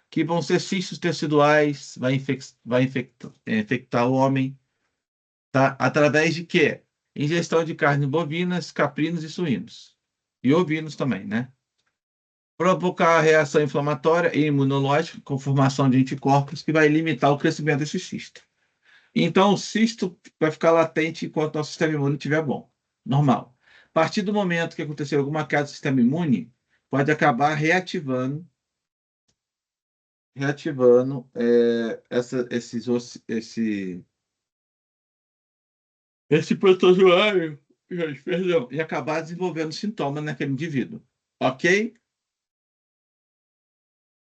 que vão ser cistos teciduais, vai infectar o homem, tá? Através de quê? Ingestão de carnes bovinas, caprinos e suínos. E ovinos também, né? Provocar reação inflamatória e imunológica com formação de anticorpos que vai limitar o crescimento desse cisto. Então, o cisto vai ficar latente enquanto o nosso sistema imune estiver bom, normal. A partir do momento que acontecer alguma queda do sistema imune, pode acabar reativando esse protozoário, perdão, e acabar desenvolvendo sintomas naquele indivíduo. Ok?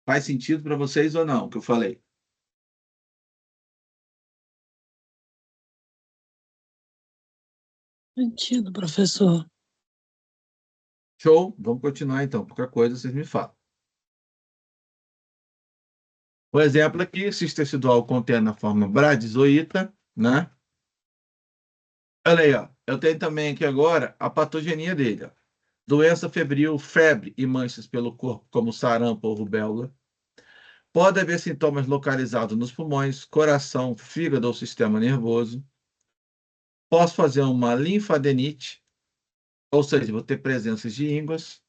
Faz sentido para vocês ou não, o que eu falei? Sentido, professor. Show? Vamos continuar então. Qualquer coisa vocês me falam. O exemplo aqui, cisto tecidual contém na forma bradizoíta, né? Olha aí, ó. Eu tenho também aqui agora a patogenia dele, ó. Doença febril, febre e manchas pelo corpo, como sarampo ou rubéola. Pode haver sintomas localizados nos pulmões, coração, fígado ou sistema nervoso. Posso fazer uma linfadenite, ou seja, vou ter presenças de ínguas.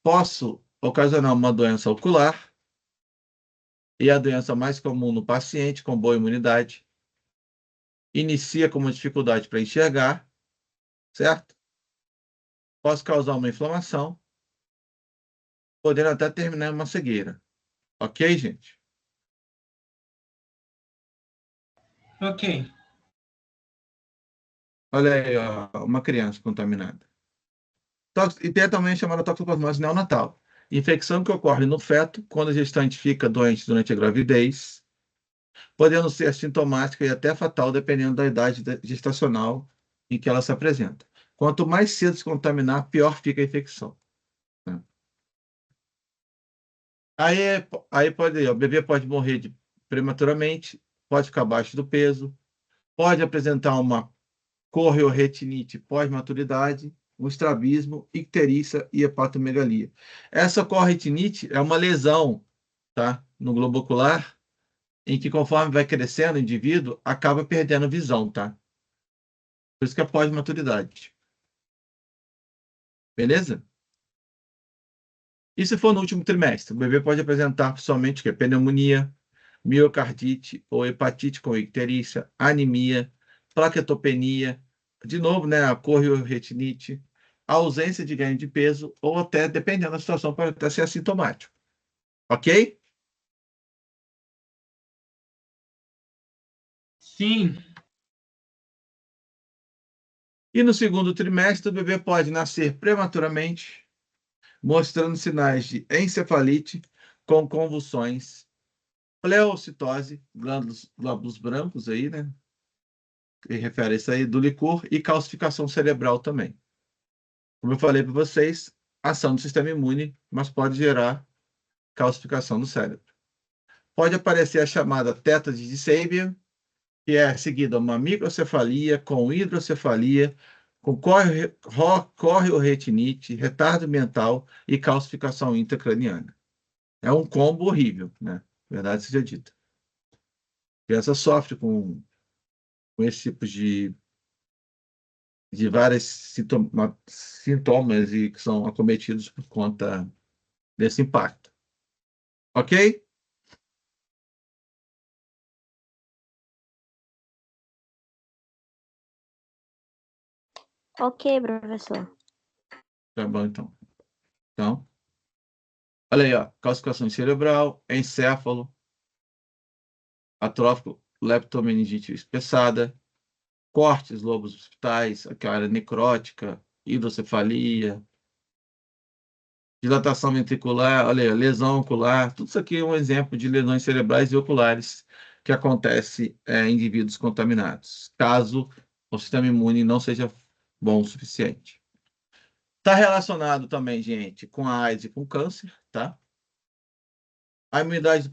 Posso ocasionar uma doença ocular, e a doença mais comum no paciente com boa imunidade. Inicia com uma dificuldade para enxergar, certo? Posso causar uma inflamação, podendo até terminar em uma cegueira. Ok, gente? Ok. Olha aí, ó, uma criança contaminada. E tem também a chamada toxoplasmose neonatal. Infecção que ocorre no feto quando a gestante fica doente durante a gravidez, podendo ser sintomática e até fatal, dependendo da idade gestacional em que ela se apresenta. Quanto mais cedo se contaminar, pior fica a infecção. Né? Aí o bebê pode morrer prematuramente, pode ficar abaixo do peso, pode apresentar uma correoretinite pós-maturidade, um estrabismo, icterícia e hepatomegalia. Essa corretinite é uma lesão, tá, no globo ocular, em que conforme vai crescendo o indivíduo, acaba perdendo visão, tá? Por isso que é pós-maturidade. Beleza? E se for no último trimestre? O bebê pode apresentar somente o quê? Pneumonia, miocardite ou hepatite com icterícia, anemia, plaquetopenia, de novo, né, a correoretinite, a ausência de ganho de peso ou até, dependendo da situação, pode até ser assintomático. Ok? Sim. E no segundo trimestre, o bebê pode nascer prematuramente, mostrando sinais de encefalite com convulsões, pleocitose, glóbulos brancos aí, né? Que refere a isso aí, do licor e calcificação cerebral também. Como eu falei para vocês, ação do sistema imune, mas pode gerar calcificação do cérebro. Pode aparecer a chamada tétase de Sabin, que é seguida uma microcefalia com hidrocefalia, com correoretinite, retardo mental e calcificação intracraniana. É um combo horrível, né? Verdade seja dita. A criança sofre com esse tipo de vários sintomas e que são acometidos por conta desse impacto. Ok? Ok, professor. Tá bom, então. Então, olha aí, ó. Calcificação cerebral, encéfalo, atrófico, leptomeningite espessada, cortes, lobos hospitais, aquela área necrótica, hidrocefalia, dilatação ventricular, olha aí, lesão ocular, tudo isso aqui é um exemplo de lesões cerebrais e oculares que acontece em indivíduos contaminados, caso o sistema imune não seja bom o suficiente. Está relacionado também, gente, com a AIDS e com o câncer, tá? A imunidade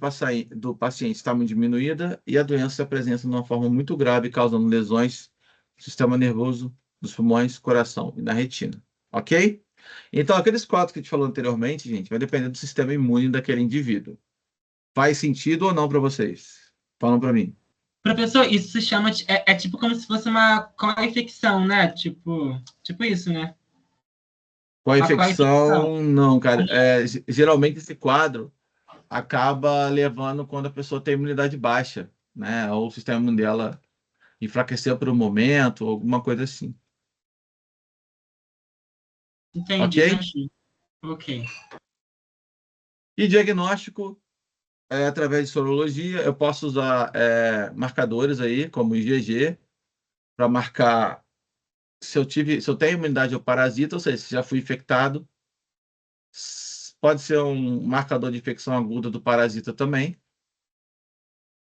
do paciente está muito diminuída e a doença se apresenta de uma forma muito grave, causando lesões do sistema nervoso, dos pulmões, coração e na retina. Ok? Então, aqueles quadros que a gente falou anteriormente, gente, vai depender do sistema imune daquele indivíduo. Faz sentido ou não para vocês? Falam para mim. Professor, isso se chama... É tipo como se fosse uma co-infecção, né? Tipo isso, né? Co-infecção, não, cara. Geralmente esse quadro acaba levando quando a pessoa tem imunidade baixa, né? Ou o sistema imune dela enfraqueceu por um momento, alguma coisa assim. Entendi. Ok. E diagnóstico, através de sorologia, eu posso usar marcadores aí, como IgG, para marcar se eu tenho imunidade ao parasita, ou seja, se já fui infectado. Pode ser um marcador de infecção aguda do parasita também.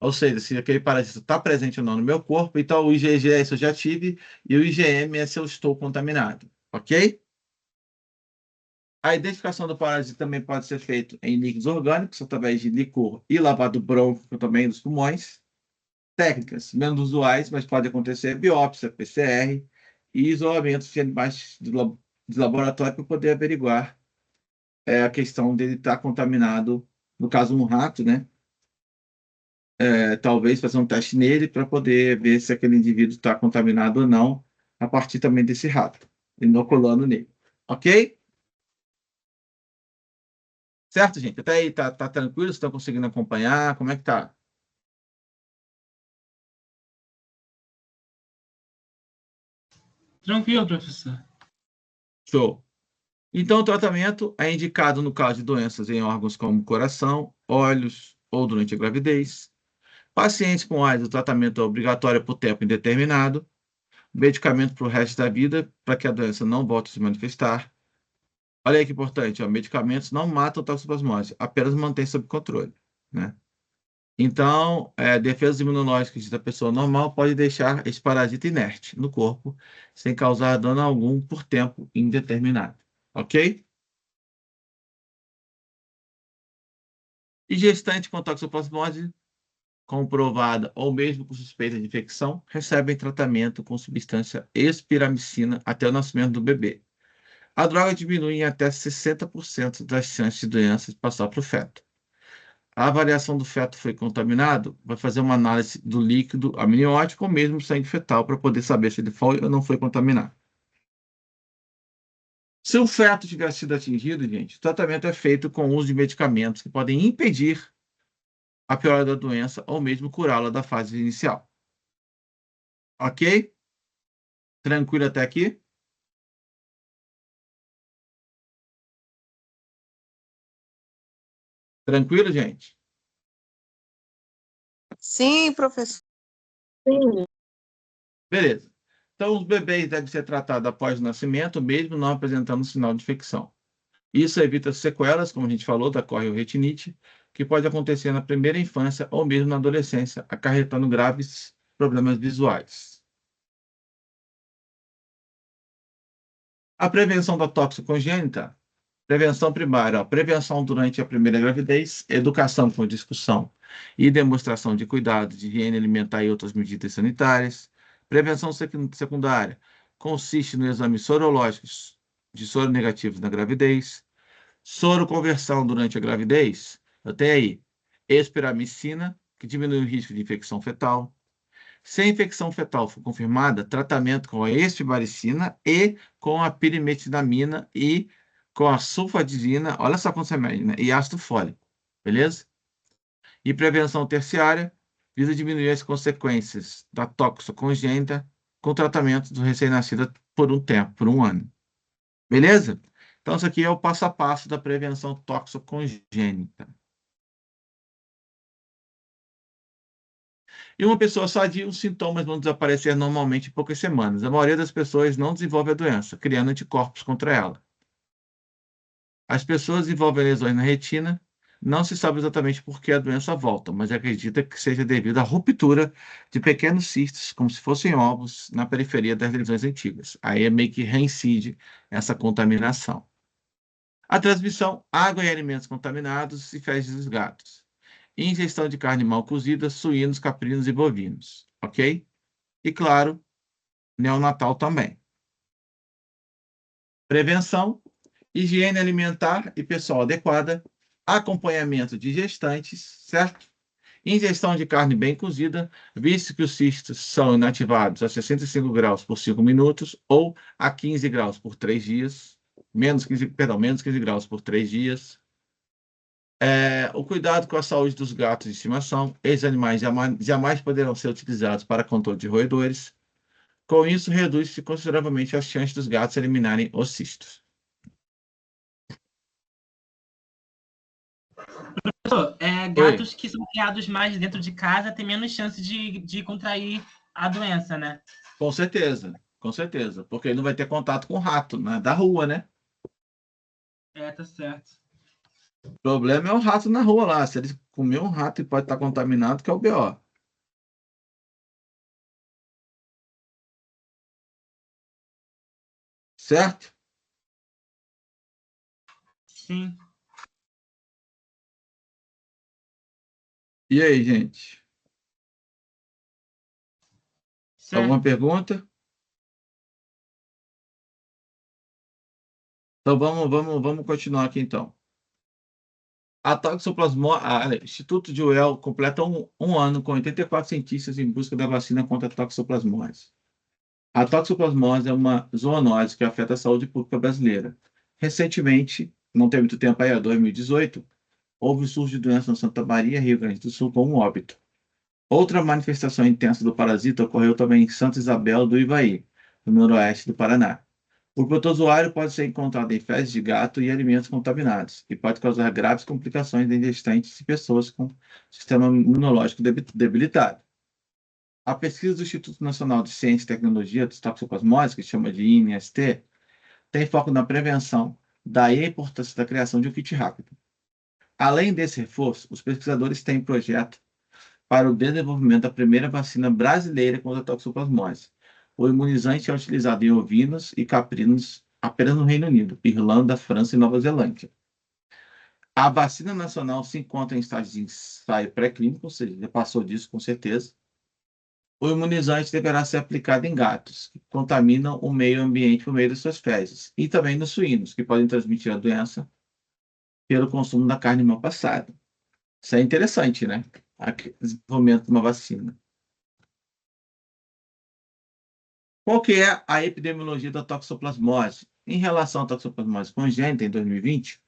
Ou seja, se aquele parasita está presente ou não no meu corpo, então o IgG é se eu já tive e o IgM é se eu estou contaminado, ok? A identificação do parasita também pode ser feita em líquidos orgânicos, através de licor e lavado bronco também dos pulmões. Técnicas menos usuais, mas pode acontecer biópsia, PCR e isolamento de animais de laboratório para poder averiguar a questão dele estar contaminado, no caso um rato, né? Talvez fazer um teste nele para poder ver se aquele indivíduo está contaminado ou não, a partir também desse rato, inoculando nele. Ok? Certo, gente? Até aí tá tranquilo? Vocês estão conseguindo acompanhar? Como é que tá? Tranquilo, professor. Show. Então, o tratamento é indicado no caso de doenças em órgãos como coração, olhos ou durante a gravidez. Pacientes com AIDS, o tratamento é obrigatório por tempo indeterminado. Medicamento para o resto da vida, para que a doença não volte a se manifestar. Olha aí que importante, ó, medicamentos não matam toxoplasmose, apenas mantém sob controle, né? Então, defesas imunológicas da pessoa normal pode deixar esse parasita inerte no corpo, sem causar dano algum por tempo indeterminado. Ok? E gestante com toxoplasmose comprovada ou mesmo com suspeita de infecção recebem tratamento com substância espiramicina até o nascimento do bebê. A droga diminui em até 60% das chances de doença passar para o feto. A avaliação do feto foi contaminado, vai fazer uma análise do líquido amniótico ou mesmo sangue fetal para poder saber se ele foi ou não foi contaminado. Se o feto tiver sido atingido, gente, o tratamento é feito com o uso de medicamentos que podem impedir a piora da doença ou mesmo curá-la da fase inicial. Ok? Tranquilo até aqui? Tranquilo, gente? Sim, professor. Sim. Beleza. Então, os bebês devem ser tratados após o nascimento, mesmo não apresentando sinal de infecção. Isso evita sequelas, como a gente falou, da correoretinite, que pode acontecer na primeira infância ou mesmo na adolescência, acarretando graves problemas visuais. A prevenção da toxo congênita. Prevenção primária, prevenção durante a primeira gravidez, educação com discussão e demonstração de cuidados de higiene alimentar e outras medidas sanitárias. Prevenção secundária consiste no exame sorológico de soro negativos na gravidez. Soroconversão durante a gravidez, eu tenho aí espiramicina, que diminui o risco de infecção fetal. Se a infecção fetal for confirmada, tratamento com a estribaricina e com a pirimetinamina e com a sulfadizina, olha só como você imagina, e ácido fólico, beleza? E prevenção terciária visa diminuir as consequências da toxo congênita com tratamento do recém-nascido por um tempo, por um ano. Beleza? Então, isso aqui é o passo a passo da prevenção toxocongênita. E uma pessoa sadia, os sintomas vão desaparecer normalmente em poucas semanas. A maioria das pessoas não desenvolve a doença, criando anticorpos contra ela. As pessoas desenvolvem lesões na retina, Não se sabe exatamente por que a doença volta, mas acredita que seja devido à ruptura de pequenos cistos, como se fossem ovos, na periferia das lesões antigas. Aí é meio que reincide essa contaminação. A transmissão: água e alimentos contaminados e fezes dos gatos. Ingestão de carne mal cozida, suínos, caprinos e bovinos. Ok? E claro, neonatal também. Prevenção: higiene alimentar e pessoal adequada, acompanhamento de gestantes, certo? Ingestão de carne bem cozida, visto que os cistos são inativados a 65 graus por 5 minutos ou a 15 graus por 3 dias, menos 15 graus por 3 dias. O cuidado com a saúde dos gatos de estimação. Esses animais jamais poderão ser utilizados para controle de roedores. Com isso, reduz-se consideravelmente as chances dos gatos eliminarem os cistos. Professor, Oi. gatos que são criados mais dentro de casa têm menos chance de contrair a doença, né? Com certeza, porque ele não vai ter contato com o rato, né, da rua, né? Tá certo. O problema é o rato na rua lá. Se ele comer um rato e pode estar contaminado, que é o BO. Certo? Sim. E aí, gente? Certo. Alguma pergunta? Então vamos continuar aqui então. A Toxoplasmose, o Instituto de UEL completa um ano com 84 cientistas em busca da vacina contra a toxoplasmose. A toxoplasmose é uma zoonose que afeta a saúde pública brasileira. Recentemente, não tem muito tempo aí, 2018, houve o surto de doença no Santa Maria, Rio Grande do Sul, com um óbito. Outra manifestação intensa do parasita ocorreu também em Santa Isabel do Ivaí, no noroeste do Paraná. O protozoário pode ser encontrado em fezes de gato e alimentos contaminados, e pode causar graves complicações em gestantes e pessoas com sistema imunológico debilitado. A pesquisa do Instituto Nacional de Ciência e Tecnologia dos Toxoplasmose, que chama de INST, tem foco na prevenção, daí a importância da criação de um kit rápido. Além desse reforço, os pesquisadores têm projeto para o desenvolvimento da primeira vacina brasileira contra a toxoplasmose. O imunizante é utilizado em ovinos e caprinos apenas no Reino Unido, Irlanda, França e Nova Zelândia. A vacina nacional se encontra em estágio de ensaio pré-clínico, ou seja, já passou disso com certeza. O imunizante deverá ser aplicado em gatos, que contaminam o meio ambiente por meio de suas fezes, e também nos suínos, que podem transmitir a doença pelo consumo da carne mal passada. Isso é interessante, né? O desenvolvimento de uma vacina. Qual que é a epidemiologia da toxoplasmose? Em relação à toxoplasmose congênita, em 2020,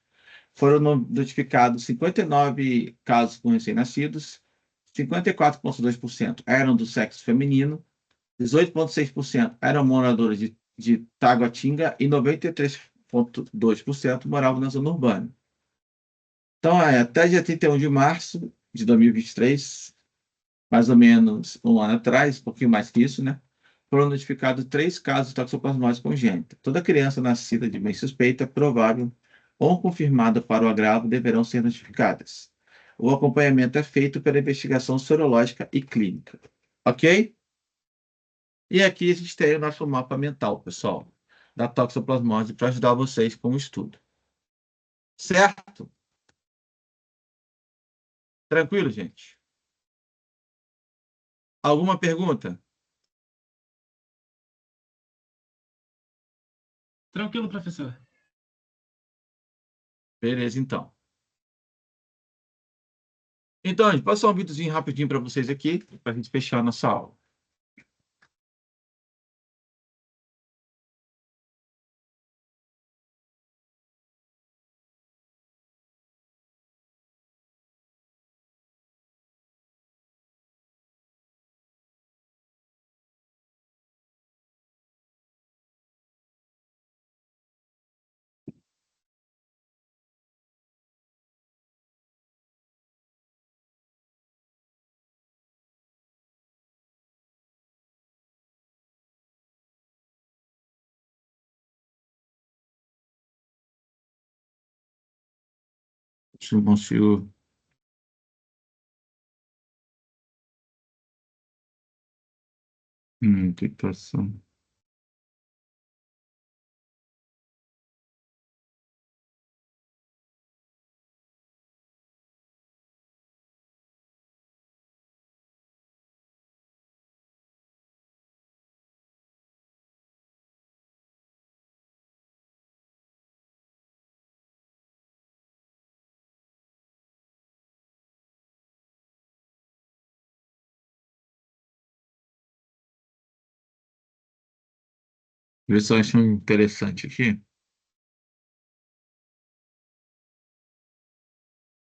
foram notificados 59 casos com recém-nascidos, 54,2% eram do sexo feminino, 18,6% eram moradores de Taguatinga e 93,2% moravam na zona urbana. Então, até dia 31 de março de 2023, mais ou menos um ano atrás, um pouquinho mais que isso, né? Foram notificados 3 casos de toxoplasmose congênita. Toda criança nascida de mãe suspeita, provável ou confirmada para o agravo deverão ser notificadas. O acompanhamento é feito pela investigação sorológica e clínica. Ok? E aqui a gente tem o nosso mapa mental, pessoal, da toxoplasmose para ajudar vocês com o estudo. Certo? Tranquilo, gente? Alguma pergunta? Tranquilo, professor. Beleza, então. Então, gente, passar um videozinho rapidinho para vocês aqui, para a gente fechar a nossa aula. Se eu consigo. Que situação. Vê se eu acho interessante aqui.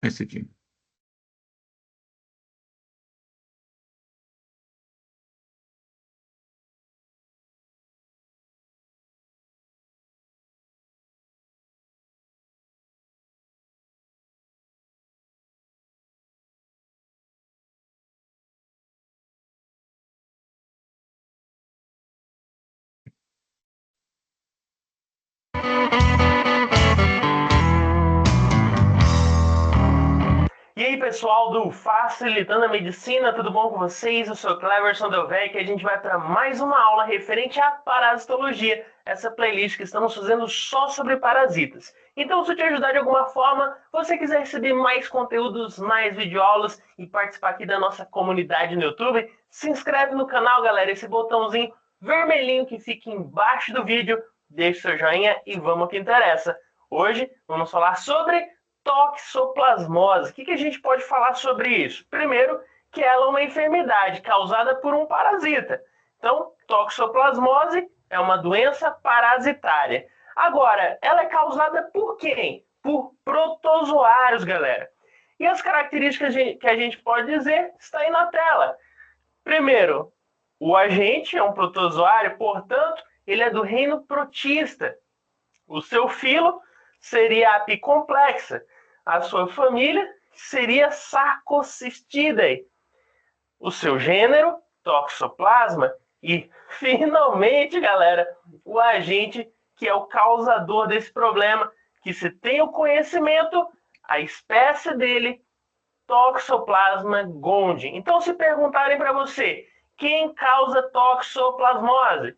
Esse aqui. E aí, pessoal do Facilitando a Medicina, tudo bom com vocês? Eu sou o Cleverson Delvec e a gente vai para mais uma aula referente à parasitologia, essa playlist que estamos fazendo só sobre parasitas. Então, se eu te ajudar de alguma forma, você quiser receber mais conteúdos, mais videoaulas e participar aqui da nossa comunidade no YouTube, se inscreve no canal, galera, esse botãozinho vermelhinho que fica embaixo do vídeo, deixa seu joinha e vamos ao que interessa. Hoje, vamos falar sobre toxoplasmose. O que a gente pode falar sobre isso? Primeiro, que ela é uma enfermidade causada por um parasita. Então, toxoplasmose é uma doença parasitária. Agora, ela é causada por quem? Por protozoários, galera. E as características que a gente pode dizer está aí na tela. Primeiro, o agente é um protozoário, portanto, ele é do reino protista. O seu filo seria a apicomplexa. A sua família seria Sarcocystidae. O seu gênero, Toxoplasma. E, finalmente, galera, o agente que é o causador desse problema, que se tem o conhecimento, a espécie dele, Toxoplasma gondii. Então, se perguntarem para você, quem causa toxoplasmose?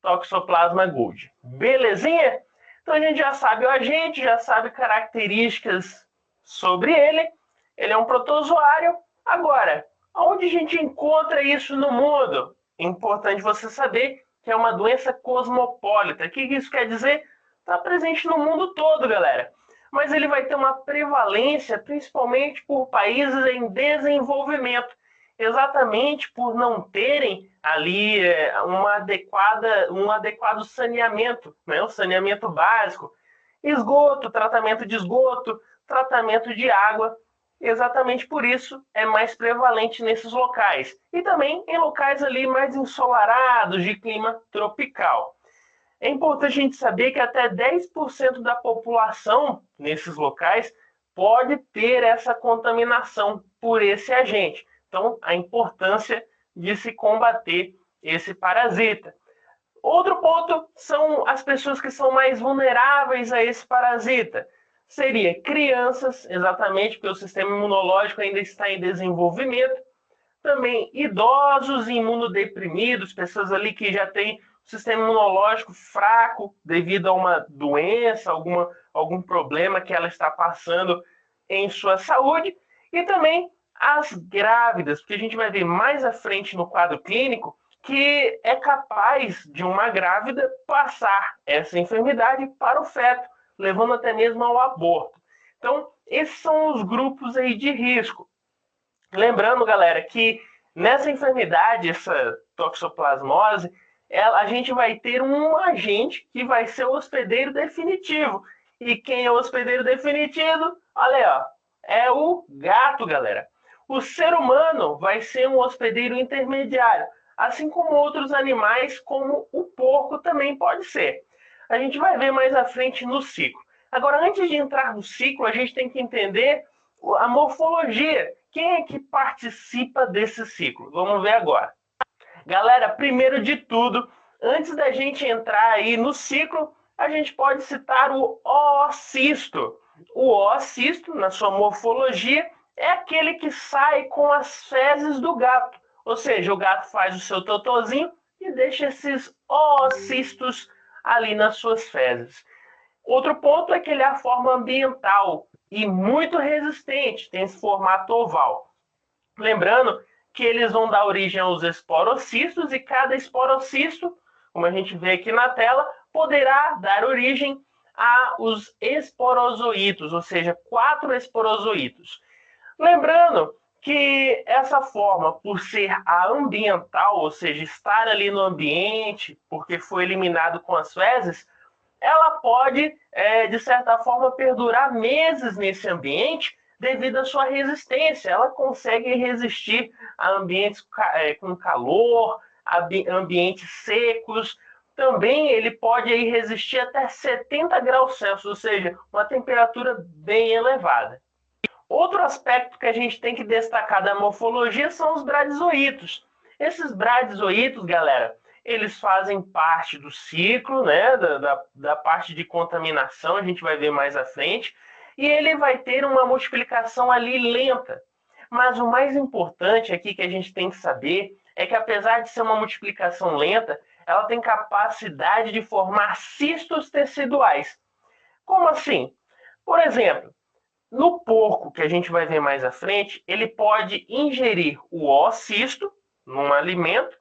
Toxoplasma gondii. Belezinha? Então a gente já sabe o agente, já sabe características sobre ele. Ele é um protozoário. Agora, onde a gente encontra isso no mundo? É importante você saber que é uma doença cosmopolita. O que isso quer dizer? Está presente no mundo todo, galera. Mas ele vai ter uma prevalência principalmente por países em desenvolvimento. Exatamente por não terem ali um adequado saneamento, né? O saneamento básico, esgoto, tratamento de esgoto, tratamento de água. Exatamente por isso é mais prevalente nesses locais. E também em locais ali mais ensolarados, de clima tropical. É importante a gente saber que até 10% da população nesses locais pode ter essa contaminação por esse agente. Então, a importância de se combater esse parasita. Outro ponto são as pessoas que são mais vulneráveis a esse parasita. Seria crianças, exatamente porque o sistema imunológico ainda está em desenvolvimento. Também idosos e imunodeprimidos, pessoas ali que já têm o sistema imunológico fraco devido a uma doença, algum problema que ela está passando em sua saúde. E também as grávidas, porque a gente vai ver mais à frente no quadro clínico que é capaz de uma grávida passar essa enfermidade para o feto, levando até mesmo ao aborto. Então, esses são os grupos aí de risco. Lembrando, galera, que nessa enfermidade, essa toxoplasmose, a gente vai ter um agente que vai ser o hospedeiro definitivo. E quem é o hospedeiro definitivo? Olha aí, ó, é o gato, galera. O ser humano vai ser um hospedeiro intermediário, assim como outros animais, como o porco também pode ser. A gente vai ver mais à frente no ciclo. Agora, antes de entrar no ciclo, a gente tem que entender a morfologia. Quem é que participa desse ciclo? Vamos ver agora. Galera, primeiro de tudo, antes da gente entrar aí no ciclo, a gente pode citar o oocisto. o oocisto, na sua morfologia, é aquele que sai com as fezes do gato. Ou seja, o gato faz o seu totozinho e deixa esses oocistos ali nas suas fezes. Outro ponto é que ele é a forma ambiental e muito resistente, tem esse formato oval. Lembrando que eles vão dar origem aos esporocistos e cada esporocisto, como a gente vê aqui na tela, poderá dar origem aos esporozoítos, ou seja, 4 esporozoítos. Lembrando que essa forma, por ser a ambiental, ou seja, estar ali no ambiente, porque foi eliminado com as fezes, ela pode, de certa forma, perdurar meses nesse ambiente devido à sua resistência. Ela consegue resistir a ambientes com calor, a ambientes secos. Também ele pode aí resistir até 70 graus Celsius, ou seja, uma temperatura bem elevada. Outro aspecto que a gente tem que destacar da morfologia são os bradizoítos. Esses bradizoítos, galera, eles fazem parte do ciclo, né, da parte de contaminação, a gente vai ver mais à frente, e ele vai ter uma multiplicação ali lenta. Mas o mais importante aqui que a gente tem que saber é que, apesar de ser uma multiplicação lenta, ela tem capacidade de formar cistos teciduais. Como assim? Por exemplo, no porco, que a gente vai ver mais à frente, ele pode ingerir o oocisto num alimento,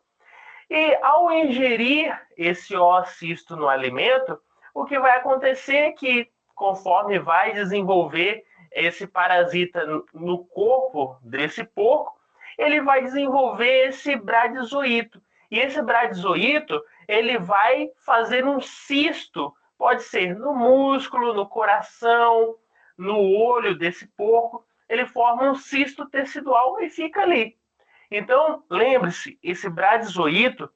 e ao ingerir esse oocisto no alimento, o que vai acontecer é que, conforme vai desenvolver esse parasita no corpo desse porco, ele vai desenvolver esse bradizoíto. E esse bradizoíto, ele vai fazer um cisto, pode ser no músculo, no coração, no olho desse porco, ele forma um cisto tecidual e fica ali. Então, lembre-se, esse bradizoíto,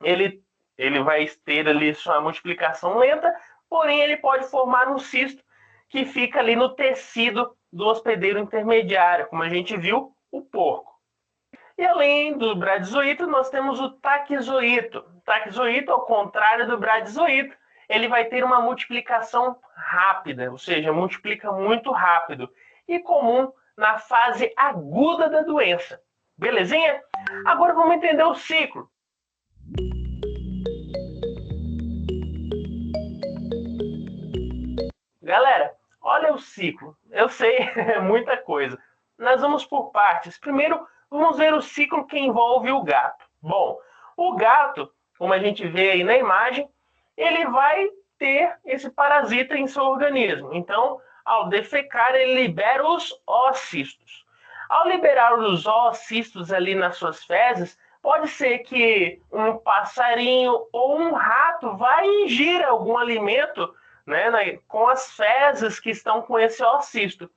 ele vai ter ali sua multiplicação lenta, porém ele pode formar um cisto que fica ali no tecido do hospedeiro intermediário, como a gente viu, o porco. E além do bradizoíto, nós temos o taquizoíto. O taquizoíto, ao contrário do bradizoíto, ele vai ter uma multiplicação rápida, ou seja, multiplica muito rápido e comum na fase aguda da doença. Belezinha? Agora vamos entender o ciclo. Galera, olha o ciclo. Eu sei, é muita coisa. Nós vamos por partes. Primeiro, vamos ver o ciclo que envolve o gato. Bom, o gato, como a gente vê aí na imagem, ele vai ter esse parasita em seu organismo. Então, ao defecar, ele libera os oocistos. Ao liberar os oocistos ali nas suas fezes, pode ser que um passarinho ou um rato vai ingerir algum alimento, né, com as fezes que estão com esse oocisto.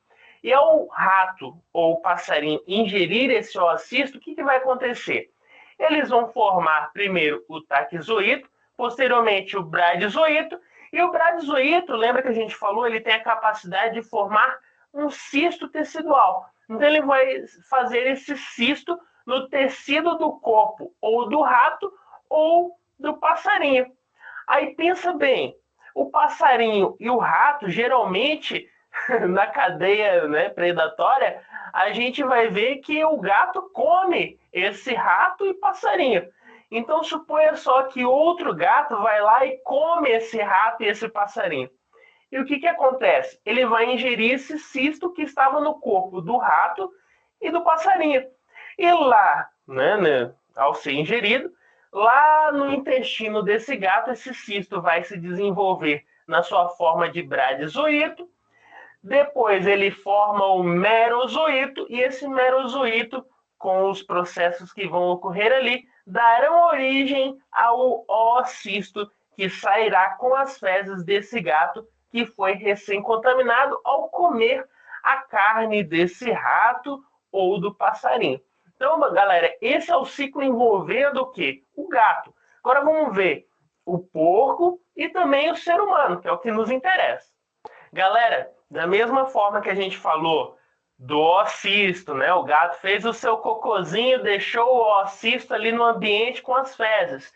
E ao rato ou o passarinho ingerir esse oocisto, o que vai acontecer? Eles vão formar primeiro o taquizoíto, posteriormente o bradizoíto, e o bradizoíto, lembra que a gente falou, ele tem a capacidade de formar um cisto tecidual. Então ele vai fazer esse cisto no tecido do corpo, ou do rato, ou do passarinho. Aí pensa bem, o passarinho e o rato, geralmente, na cadeia, né, predatória, a gente vai ver que o gato come esse rato e passarinho. Então suponha só que outro gato vai lá e come esse rato e esse passarinho. E o que acontece? Ele vai ingerir esse cisto que estava no corpo do rato e do passarinho. E lá, né, ao ser ingerido, lá no intestino desse gato, esse cisto vai se desenvolver na sua forma de bradizoíto. Depois ele forma o merozoíto, e esse merozoíto, com os processos que vão ocorrer ali, darão origem ao oocisto, que sairá com as fezes desse gato que foi recém-contaminado ao comer a carne desse rato ou do passarinho. Então, galera, esse é o ciclo envolvendo o quê? O gato. Agora vamos ver o porco e também o ser humano, que é o que nos interessa. Galera, da mesma forma que a gente falou do oocisto, né? O gato fez o seu cocôzinho, deixou o oocisto ali no ambiente com as fezes.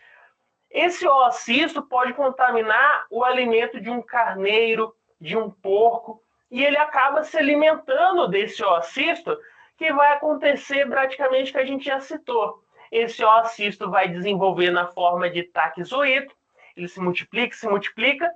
Esse oocisto pode contaminar o alimento de um carneiro, de um porco, e ele acaba se alimentando desse oocisto, que vai acontecer praticamente que a gente já citou. Esse oocisto vai desenvolver na forma de taquizoíto, ele se multiplica,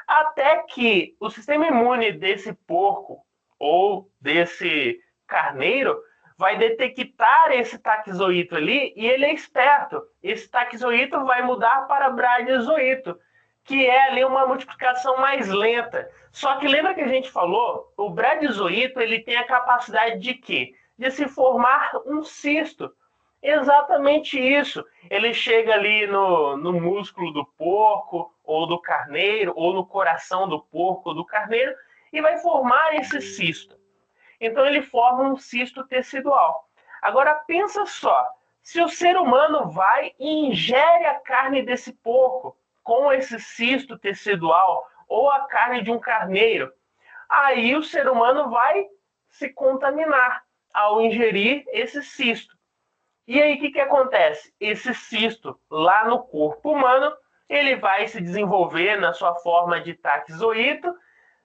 até que o sistema imune desse porco ou desse carneiro vai detectar esse taquizoíto ali e ele é esperto. Esse taquizoíto vai mudar para bradizoíto, que é ali uma multiplicação mais lenta. Só que lembra que a gente falou, o bradizoíto ele tem a capacidade de quê? De se formar um cisto. Exatamente isso. Ele chega ali no músculo do porco, ou do carneiro, ou no coração do porco ou do carneiro, e vai formar esse cisto. Então ele forma um cisto tecidual. Agora pensa só, se o ser humano vai e ingere a carne desse porco com esse cisto tecidual, ou a carne de um carneiro, aí o ser humano vai se contaminar ao ingerir esse cisto. E aí, o que acontece? Esse cisto, lá no corpo humano, ele vai se desenvolver na sua forma de taquizoíto,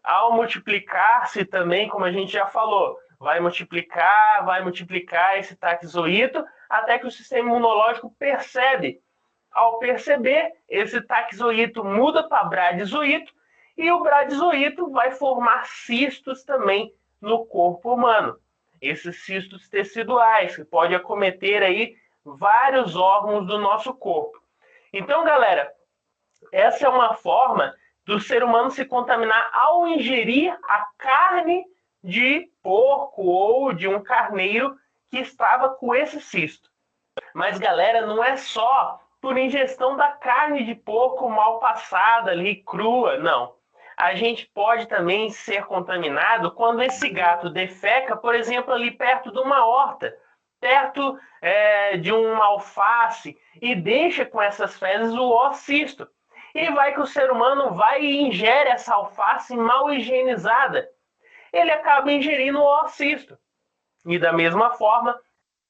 ao multiplicar-se também, como a gente já falou, vai multiplicar esse taquizoíto, até que o sistema imunológico percebe. Ao perceber, esse taquizoíto muda para bradizoíto, e o bradizoíto vai formar cistos também no corpo humano. Esses cistos teciduais, que pode acometer aí vários órgãos do nosso corpo. Então, galera, essa é uma forma do ser humano se contaminar ao ingerir a carne de porco ou de um carneiro que estava com esse cisto. Mas, galera, não é só por ingestão da carne de porco mal passada ali, crua, não. A gente pode também ser contaminado quando esse gato defeca, por exemplo, ali perto de uma horta, perto de uma alface, e deixa com essas fezes o oocisto. E vai que o ser humano vai e ingere essa alface mal higienizada. Ele acaba ingerindo o oocisto. E da mesma forma,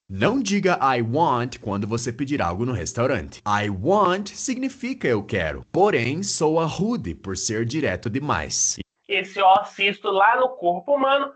não diga I want quando você pedir algo no restaurante. I want significa eu quero, porém soa rude por ser direto demais. Esse oocisto lá no corpo humano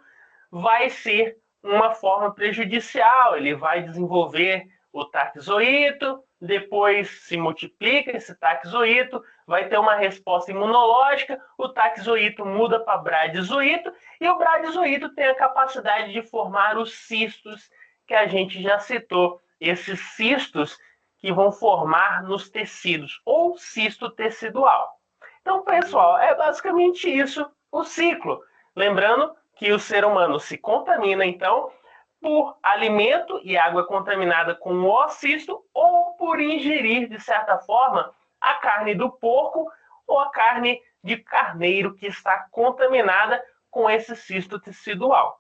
vai ser uma forma prejudicial. Ele vai desenvolver o taquizoíto, depois se multiplica esse taquizoíto, vai ter uma resposta imunológica, o taquizoíto muda para bradizoíto, e o bradizoíto tem a capacidade de formar os cistos que a gente já citou, esses cistos que vão formar nos tecidos, ou cisto tecidual. Então, pessoal, é basicamente isso o ciclo. Lembrando que o ser humano se contamina, então, por alimento e água contaminada com o oocisto, ou por ingerir, de certa forma, a carne do porco ou a carne de carneiro que está contaminada com esse cisto tecidual.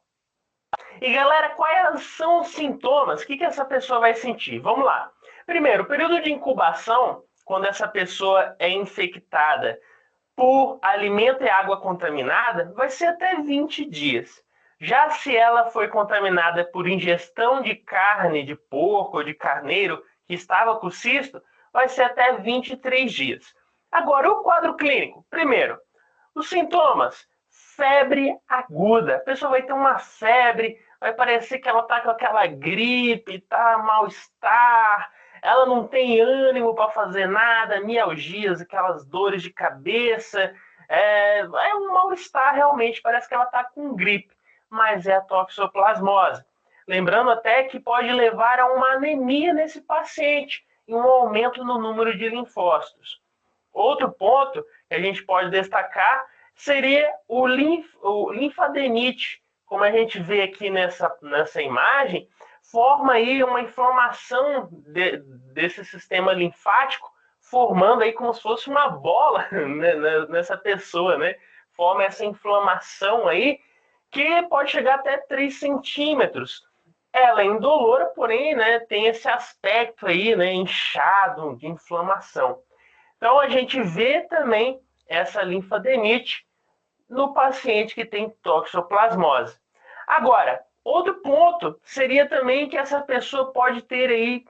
E galera, quais são os sintomas? O que essa pessoa vai sentir? Vamos lá. Primeiro, o período de incubação, quando essa pessoa é infectada por alimento e água contaminada, vai ser até 20 dias. Já se ela foi contaminada por ingestão de carne de porco ou de carneiro que estava com cisto, vai ser até 23 dias. Agora, o quadro clínico. Primeiro, os sintomas. Febre aguda. A pessoa vai ter uma febre, vai parecer que ela está com aquela gripe, está mal-estar, ela não tem ânimo para fazer nada, mialgias, aquelas dores de cabeça. É um mal-estar realmente, parece que ela está com gripe, mas é a toxoplasmose. Lembrando até que pode levar a uma anemia nesse paciente e um aumento no número de linfócitos. Outro ponto que a gente pode destacar seria o linfadenite. Como a gente vê aqui nessa imagem, forma aí uma inflamação desse sistema linfático, formando aí como se fosse uma bola nessa pessoa, né? Forma essa inflamação aí, que pode chegar até 3 centímetros. Ela é indolora, porém, né, tem esse aspecto aí, né, inchado, de inflamação. Então, a gente vê também essa linfadenite no paciente que tem toxoplasmose. Agora, outro ponto seria também que essa pessoa pode ter aí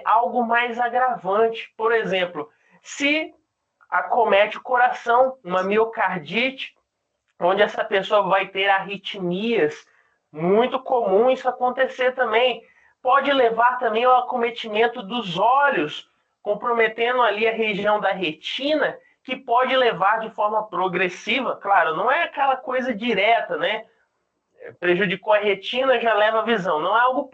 algo mais agravante. Por exemplo, se acomete o coração, uma miocardite, onde essa pessoa vai ter arritmias, muito comum isso acontecer também. Pode levar também ao acometimento dos olhos, comprometendo ali a região da retina, que pode levar de forma progressiva, claro, não é aquela coisa direta, né? Prejudicou a retina, já leva a visão. Não é algo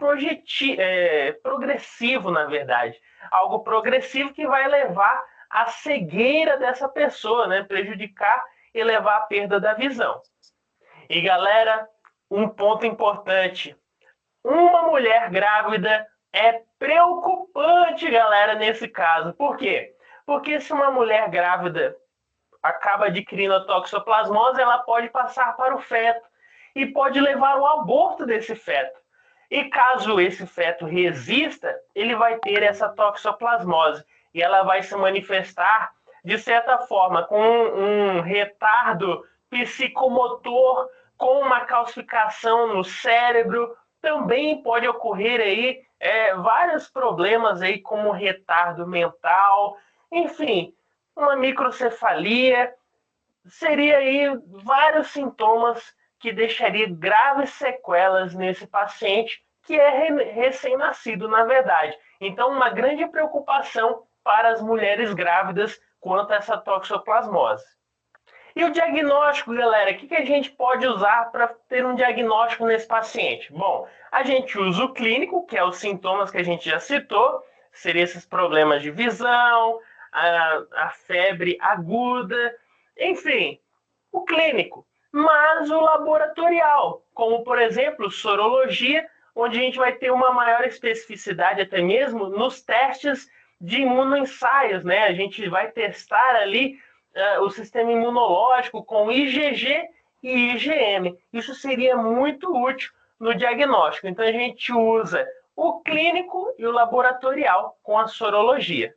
progressivo, na verdade. Algo progressivo que vai levar à cegueira dessa pessoa, né? Prejudicar e levar à perda da visão. E, galera, um ponto importante. Uma mulher grávida é preocupante, galera, nesse caso. Por quê? Porque se uma mulher grávida acaba adquirindo a toxoplasmose, ela pode passar para o feto e pode levar ao aborto desse feto. E caso esse feto resista, ele vai ter essa toxoplasmose e ela vai se manifestar, de certa forma, com um retardo psicomotor, com uma calcificação no cérebro. Também pode ocorrer aí vários problemas aí, como retardo mental, enfim, uma microcefalia. Seria aí vários sintomas que deixaria graves sequelas nesse paciente, que é recém-nascido, na verdade. Então, uma grande preocupação para as mulheres grávidas quanto a essa toxoplasmose. E o diagnóstico, galera, o que a gente pode usar para ter um diagnóstico nesse paciente? Bom, a gente usa o clínico, que é os sintomas que a gente já citou, seriam esses problemas de visão, a febre aguda, enfim, o clínico. Mas o laboratorial, como, por exemplo, sorologia, onde a gente vai ter uma maior especificidade até mesmo nos testes de imunoensaios, né? A gente vai testar ali o sistema imunológico com IgG e IgM. Isso seria muito útil no diagnóstico. Então, a gente usa o clínico e o laboratorial com a sorologia.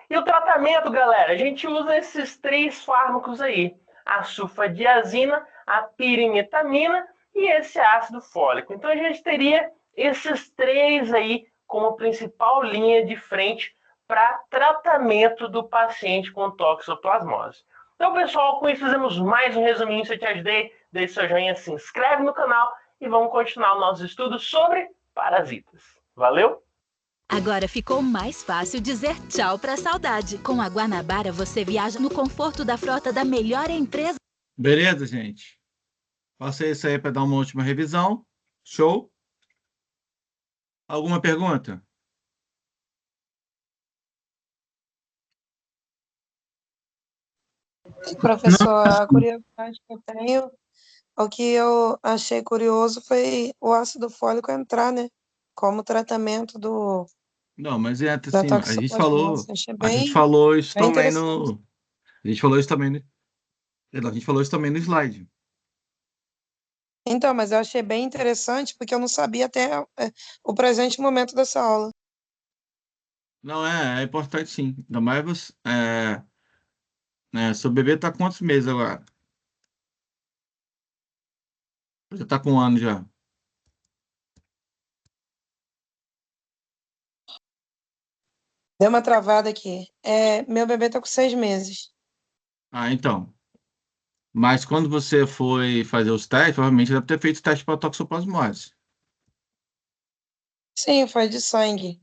E o tratamento, galera? A gente usa esses 3 fármacos aí. A sulfadiazina, a pirimetamina e esse ácido fólico. Então, a gente teria esses 3 aí como principal linha de frente para tratamento do paciente com toxoplasmose. Então, pessoal, com isso fizemos mais um resuminho. Se eu te ajudei, deixe seu joinha, se inscreve no canal e vamos continuar o nosso estudo sobre parasitas. Valeu? Agora ficou mais fácil dizer tchau para a saudade. Com a Guanabara você viaja no conforto da frota da melhor empresa. Beleza, gente? Passei isso aí para dar uma última revisão. Show? Alguma pergunta? Professor, a curiosidade que eu tenho, o que eu achei curioso foi o ácido fólico entrar, né? Como tratamento do... Não, mas é da assim, a gente toxoplasmose. Achei a gente bem, falou isso bem também interessante. a gente falou isso também, a gente falou isso também no slide. Então, mas eu achei bem interessante porque eu não sabia até o presente momento dessa aula. Não, é importante sim. Ainda mais você, seu bebê tá com quantos meses agora? Já tá com 1 ano já. Deu uma travada aqui. Meu bebê tá com 6 meses. Ah, então. Mas quando você foi fazer os testes, provavelmente deve ter feito teste para toxoplasmose. Sim, foi de sangue.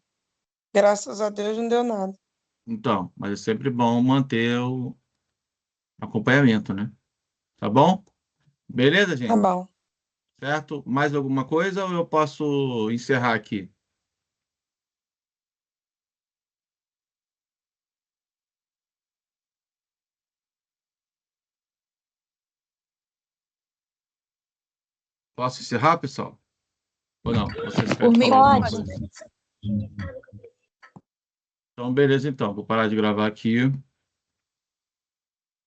Graças a Deus não deu nada. Então, mas é sempre bom manter o acompanhamento, né? Tá bom? Beleza, gente? Tá bom. Certo? Mais alguma coisa ou eu posso encerrar aqui? Posso encerrar, pessoal? Ou não? Vocês Por querem mim, falar alguma pode. coisa? Então, beleza, então. Vou parar de gravar aqui.